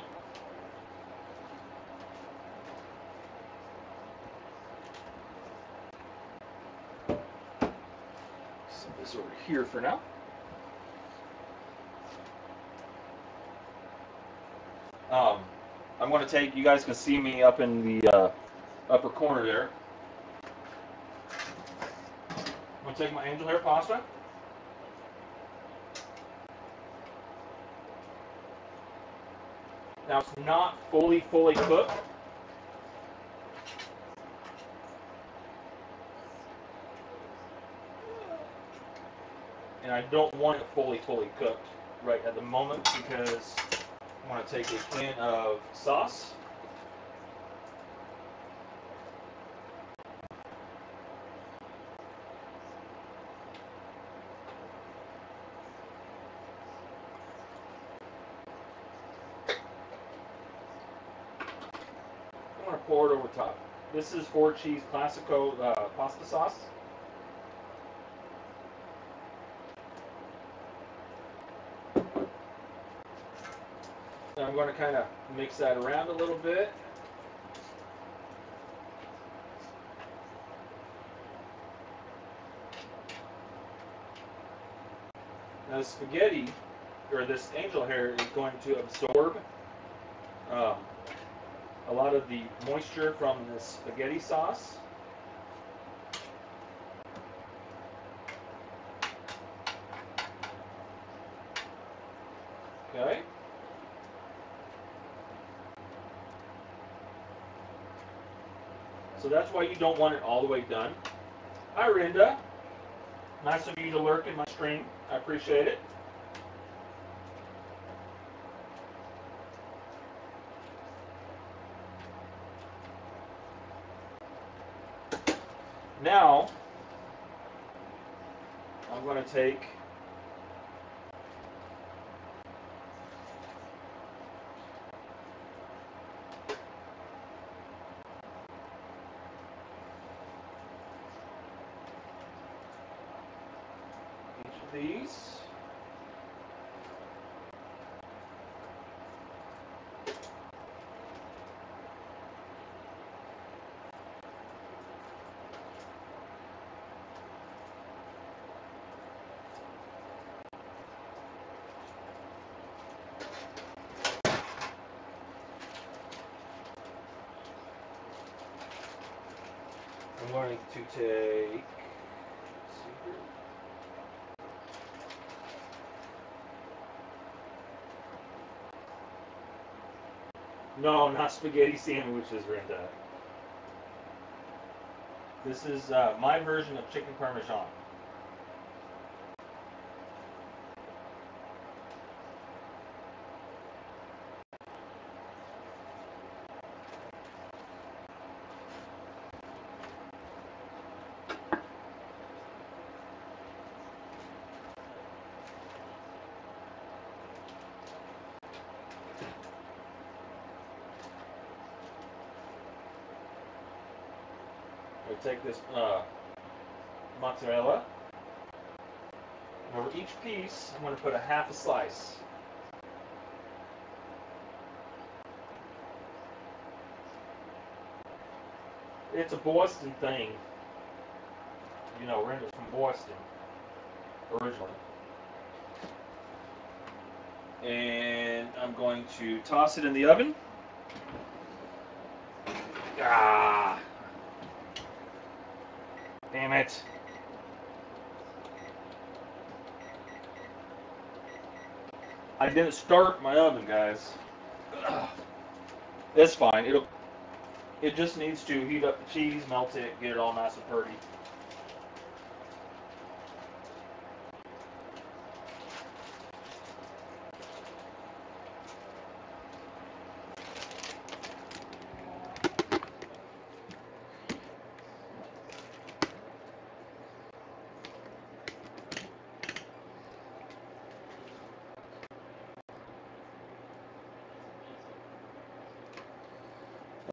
Set this over here for now. I'm going to take, you guys can see me up in the upper corner there. I'm going to take my angel hair pasta. Now it's not fully cooked. And I don't want it fully cooked right at the moment because I want to take a can of sauce. I'm going to pour it over top. This is 4-cheese Classico pasta sauce. And I'm going to kind of mix that around a little bit. Now the spaghetti, or this angel hair, is going to absorb a lot of the moisture from the spaghetti sauce. So that's why you don't want it all the way done. Hi, Rinda. Nice of you to lurk in my stream. I appreciate it. Now, I'm going to take each of these. I'm going to take, no, not spaghetti sandwiches, Rinda. This is my version of chicken parmesan. I take this mozzarella, and over each piece, I'm going to put a half a slice. It's a Boston thing. You know, Rinda's from Boston originally. And I'm going to toss it in the oven. Ah! Damn it. I didn't start my oven, guys. Ugh. It's fine. It just needs to heat up the cheese, melt it, get it all nice and pretty.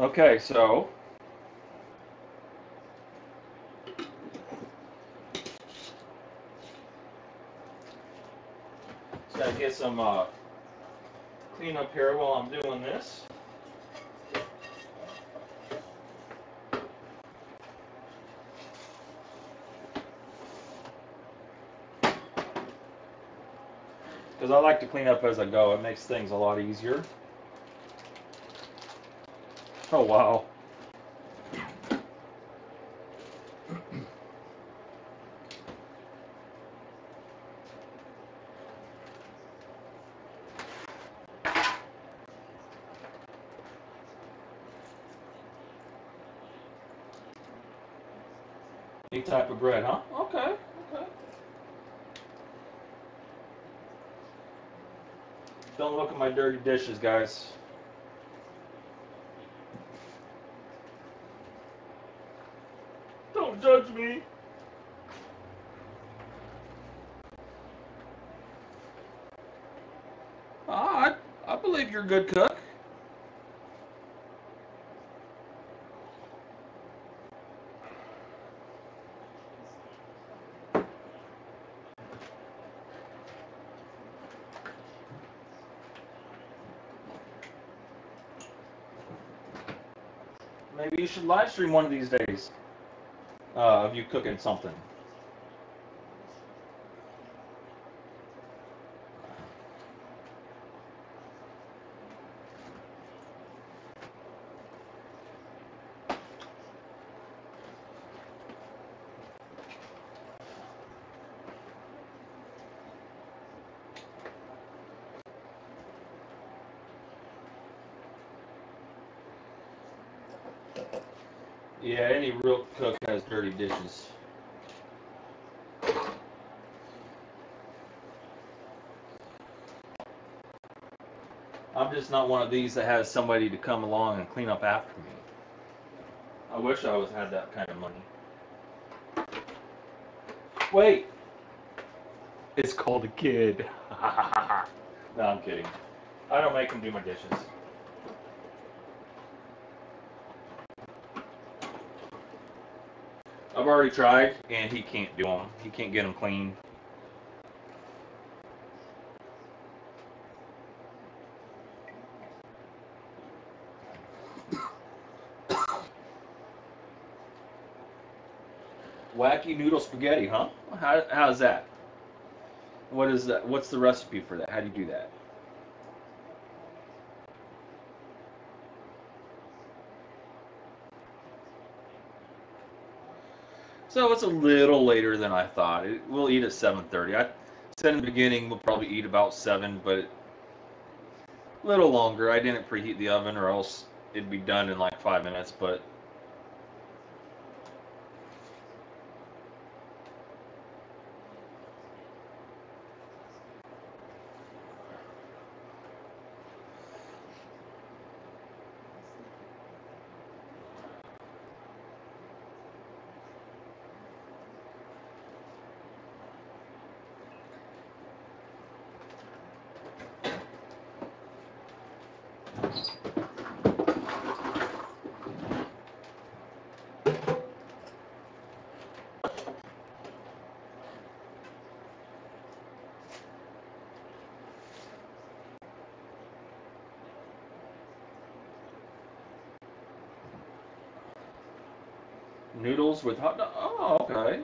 Okay, so just gotta get some clean up here while I'm doing this. Because I like to clean up as I go. It makes things a lot easier. Oh, wow. Any type of bread, huh? Okay, okay. Don't look at my dirty dishes, guys. Don't judge me. I believe you're a good cook. Maybe you should live stream one of these days of you cooking something. Yeah, any real cook has dirty dishes. I'm just not one of these that has somebody to come along and clean up after me. I wish I was had that kind of money. Wait, it's called a kid. No, I'm kidding. I don't make him do my dishes. I've already tried, and he can't do them. He can't get them clean. Wacky noodle spaghetti, huh? How's that? What is that? What's the recipe for that? How do you do that? So it's a little later than I thought. We'll eat at 7:30. I said in the beginning we'll probably eat about 7, but a little longer. I didn't preheat the oven, or else it'd be done in like 5 minutes. But noodles with hot dog. Oh, okay.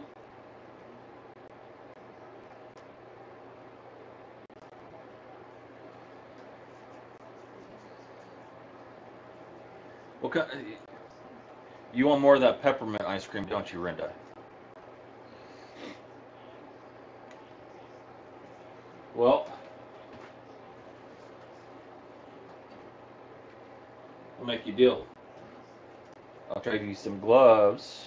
What kind, you want more of that peppermint ice cream, don't you, Rinda? Well, I'll make you a deal. I'll trade you some gloves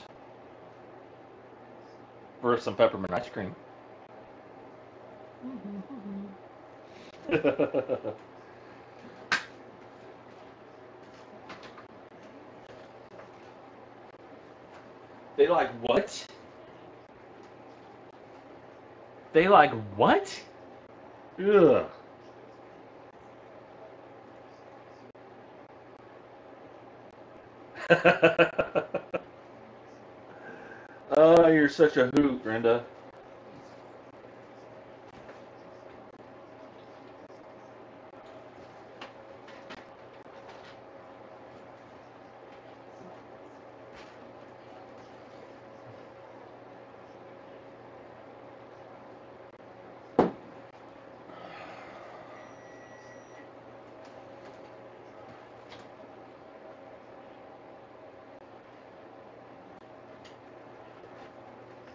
for some peppermint ice cream. They like what? They like what? Ugh. Oh, you're such a hoot, Brenda.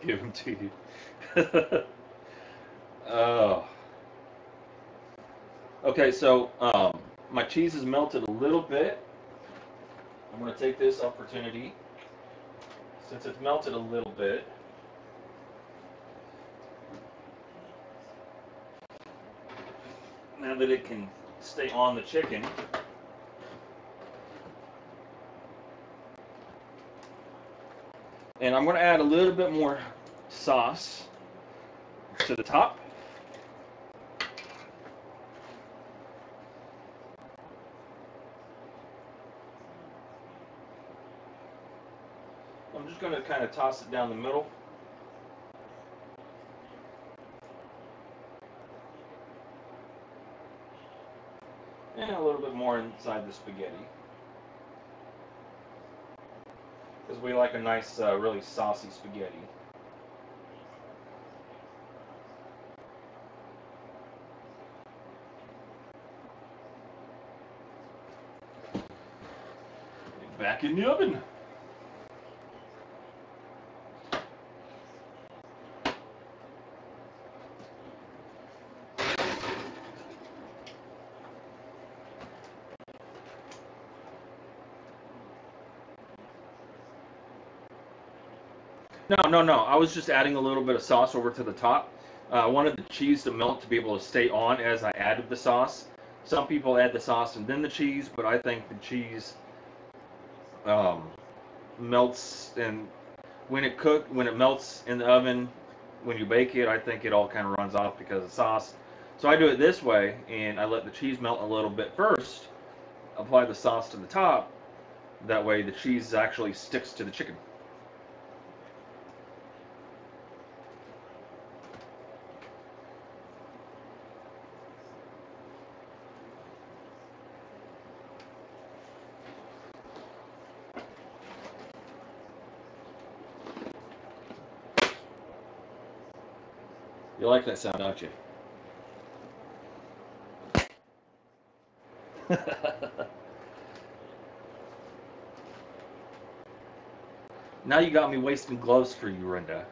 Give them to you. Oh. Okay, so my cheese is melted a little bit. I'm going to take this opportunity, since it's melted a little bit, now that it can stay on the chicken. And I'm going to add a little bit more sauce to the top. I'm just going to kind of toss it down the middle. And a little bit more inside the spaghetti. Because we like a nice, really saucy spaghetti. Back in the oven. No. I was just adding a little bit of sauce over to the top. I wanted the cheese to melt to be able to stay on as I added the sauce. Some people add the sauce and then the cheese, but I think the cheese um, melts, and when it melts in the oven, when you bake it, I think it all kind of runs off because of sauce. So I do it this way, and I let the cheese melt a little bit first, apply the sauce to the top. That way the cheese actually sticks to the chicken. You like that sound, don't you? Now you got me wasting gloves for you, Rinda.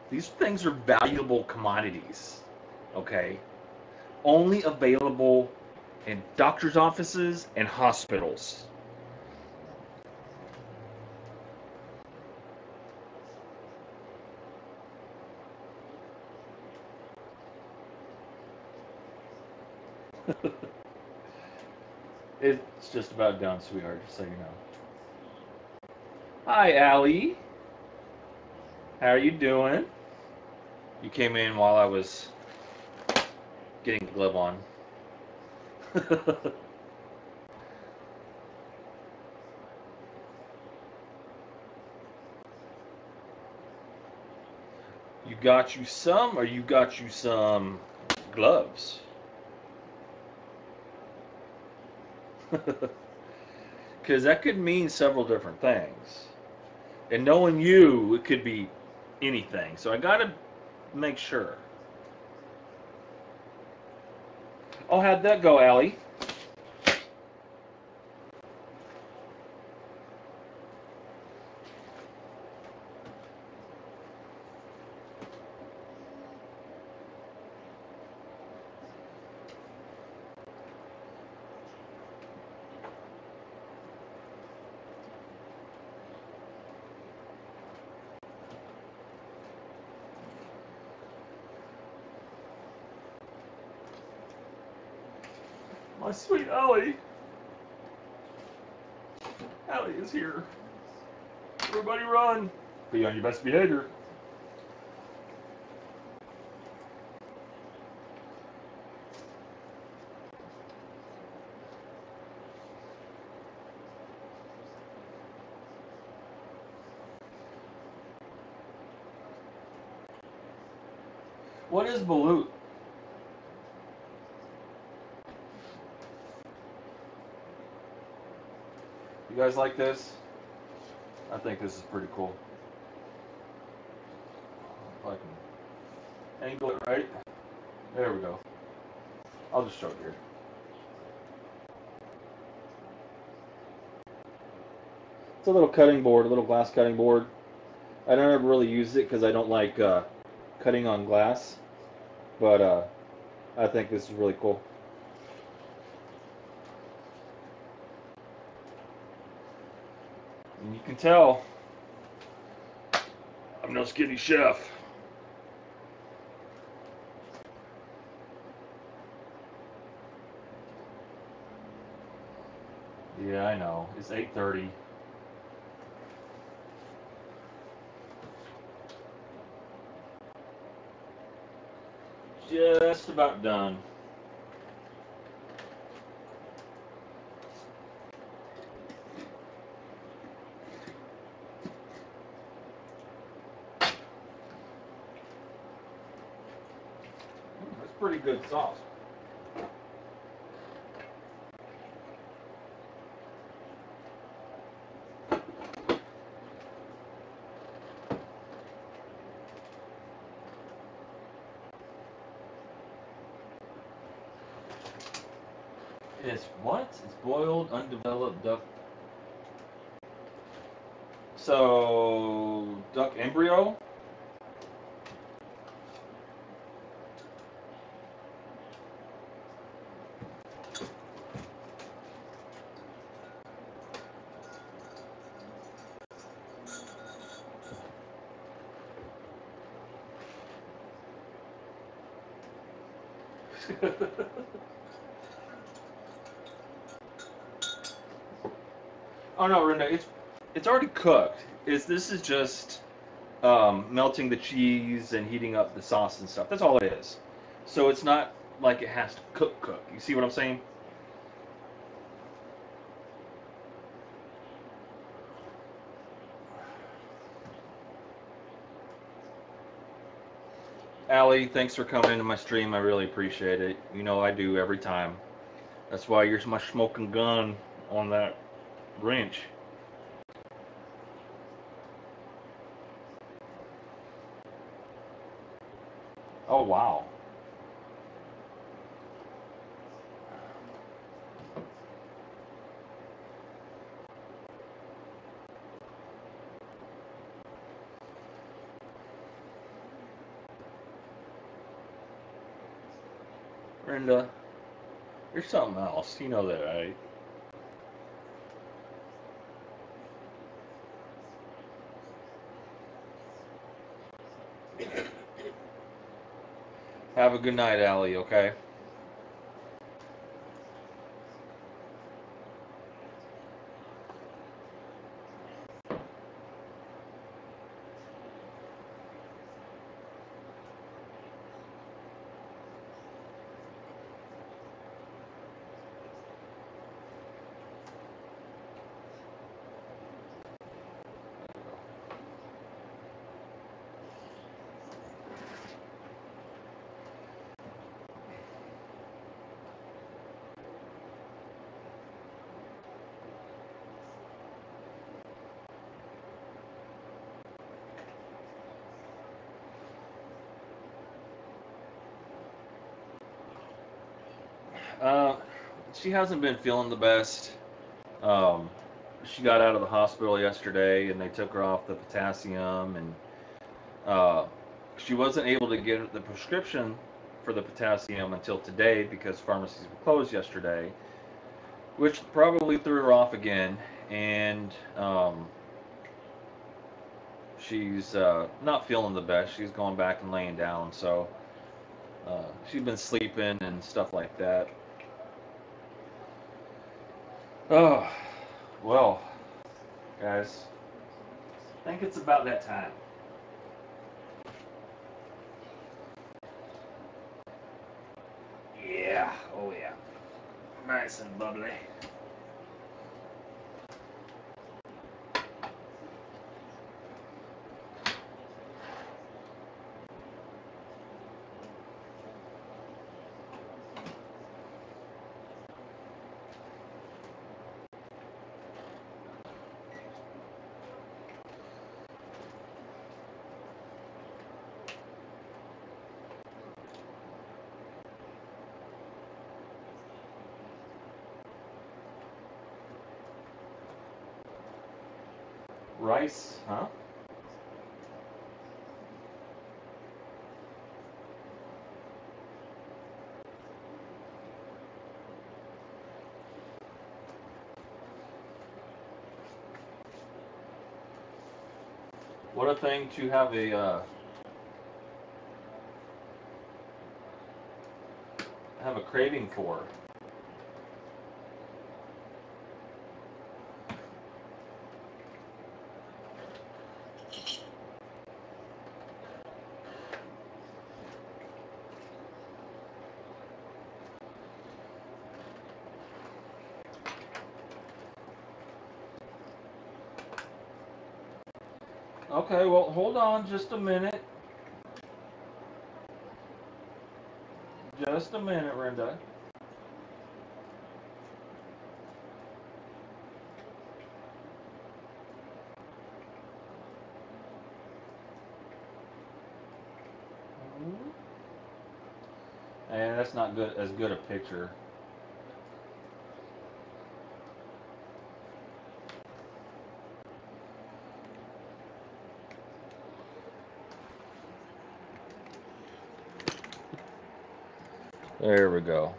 These things are valuable commodities, okay? Only available in doctor's offices and hospitals. It's just about done, sweetheart, just so you know. Hi, Allie. How are you doing? You came in while I was getting the glove on. You got you some, or you got you some gloves? Because that could mean several different things. And knowing you, it could be anything. So I gotta make sure. Oh, how'd that go, Allie? My sweet Allie. Allie is here. Everybody run. Be on your best behavior. What is balut? You guys like this? I think this is pretty cool. If I can angle it right. There we go. I'll just show it here. It's a little cutting board, a little glass cutting board. I don't ever really use it because I don't like cutting on glass, but I think this is really cool. And you can tell I'm no skinny chef. Yeah, I know. It's 8:30. Just about done. That's pretty good sauce. It's what? It's boiled, undeveloped duck. So, duck embryo? Oh no, Renda, it's already cooked. This is just melting the cheese and heating up the sauce and stuff. That's all it is. So it's not like it has to cook. You see what I'm saying? Allie, thanks for coming into my stream. I really appreciate it. You know I do every time. That's why you're my smoking gun on that wrench. Oh wow. Brenda, you're something else. You know that, right? Have a good night, Allie, okay? Uh, she hasn't been feeling the best. Um, she got out of the hospital yesterday, and they took her off the potassium, and uh, she wasn't able to get the prescription for the potassium until today because pharmacies were closed yesterday, which probably threw her off again. And she's not feeling the best. She's going back and laying down, so she's been sleeping and stuff like that. Oh, well, guys, I think it's about that time. Yeah, oh yeah. Nice and bubbly. Rice, huh? What a thing to have a craving for. Okay, well, hold on just a minute. Just a minute, Brenda. And that's not good as good a picture. There we go.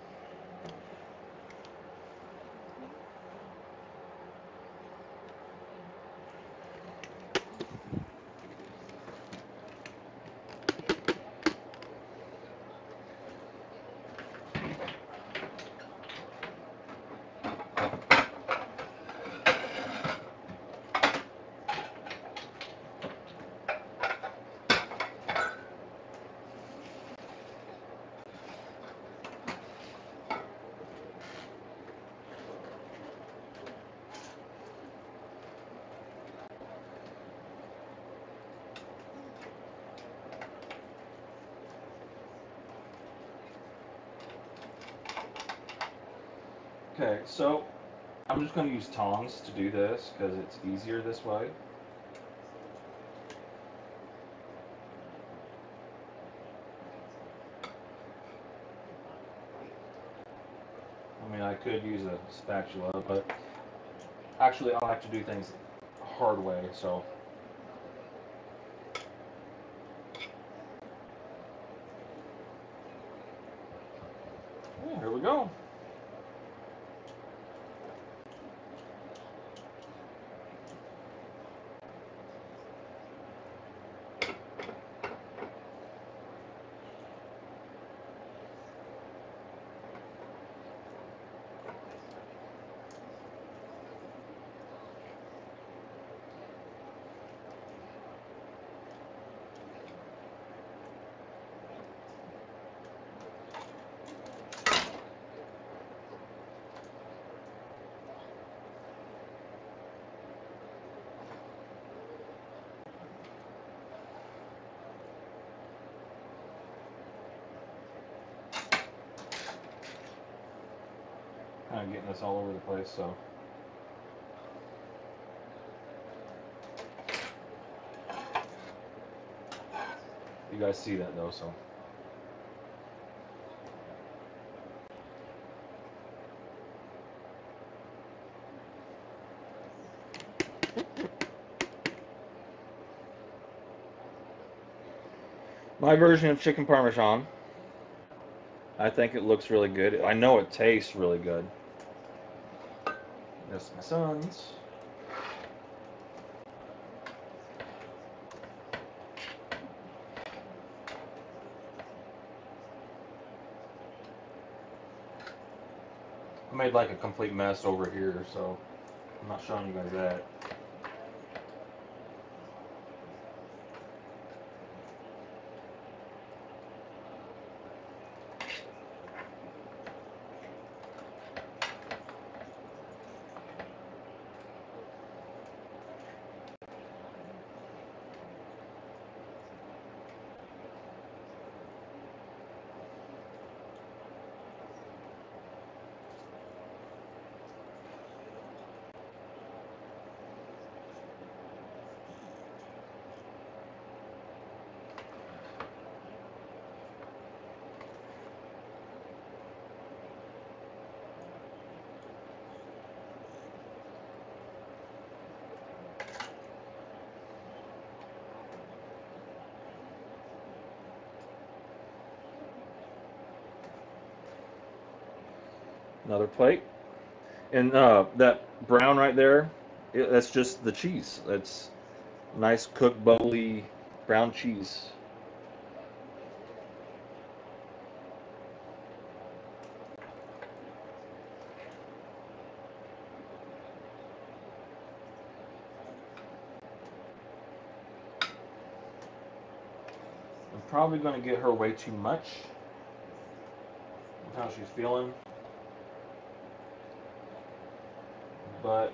Okay, so I'm just going to use tongs to do this because it's easier this way. I mean, I could use a spatula, but actually I like to do things the hard way, so. Yeah, here we go. Kind of getting this all over the place, so. You guys see that though, so. My version of chicken parmesan. I think it looks really good. I know it tastes really good. That's my son's. I made like a complete mess over here, so I'm not showing you guys that. Another plate. And that brown right there, that's just the cheese. That's nice cooked bubbly brown cheese. I'm probably going to get her way too much with how she's feeling, but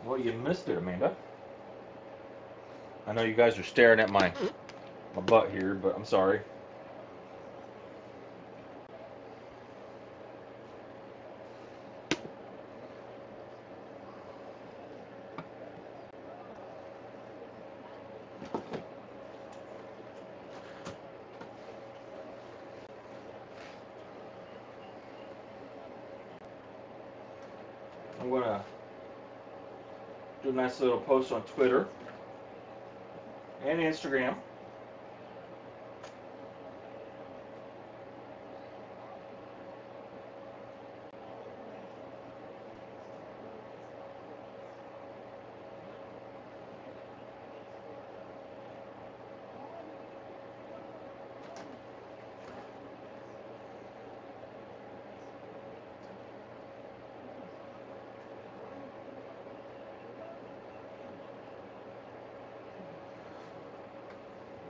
well, you missed it, Amanda. I know you guys are staring at my butt here, but I'm sorry. I'm going to do a nice little post on Twitter and Instagram.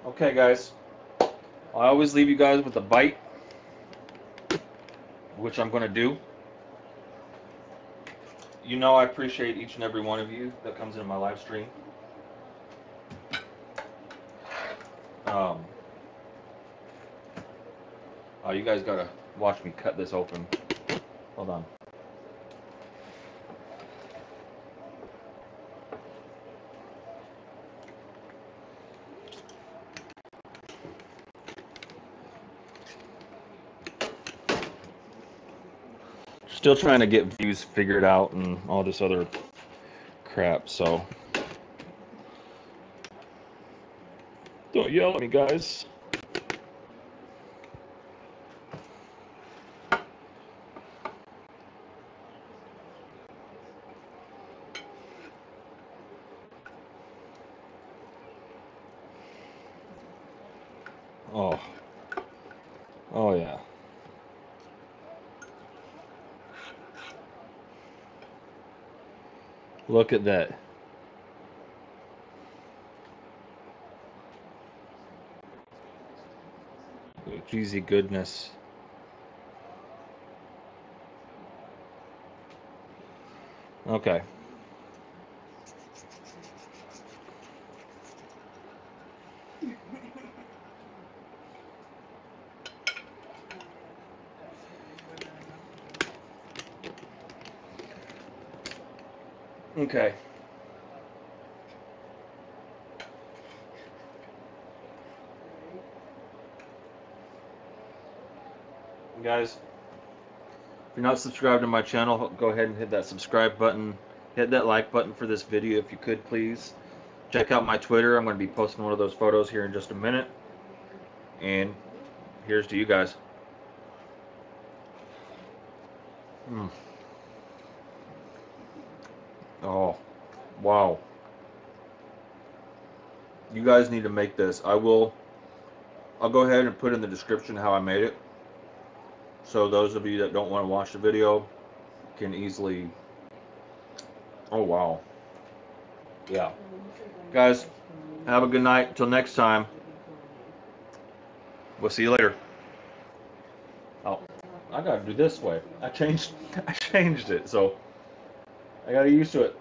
Okay, guys. I always leave you guys with a bite, which I'm going to do. You know I appreciate each and every one of you that comes into my live stream. Oh, you guys got to watch me cut this open. Hold on. Still trying to get views figured out and all this other crap, so don't yell at me, guys. Oh. Oh, yeah. Look at that. Cheesy goodness. Okay. Okay. Guys, if you're not subscribed to my channel, go ahead and hit that subscribe button. Hit that like button for this video if you could, please. Check out my Twitter. I'm going to be posting one of those photos here in just a minute. And here's to you guys. Mm. Oh, wow. You guys need to make this. I'll go ahead and put in the description how I made it. So those of you that don't want to watch the video can easily... Oh, wow. Yeah. Guys, have a good night. Until next time. We'll see you later. Oh, I gotta do this way. I changed it, so I gotta get used to it.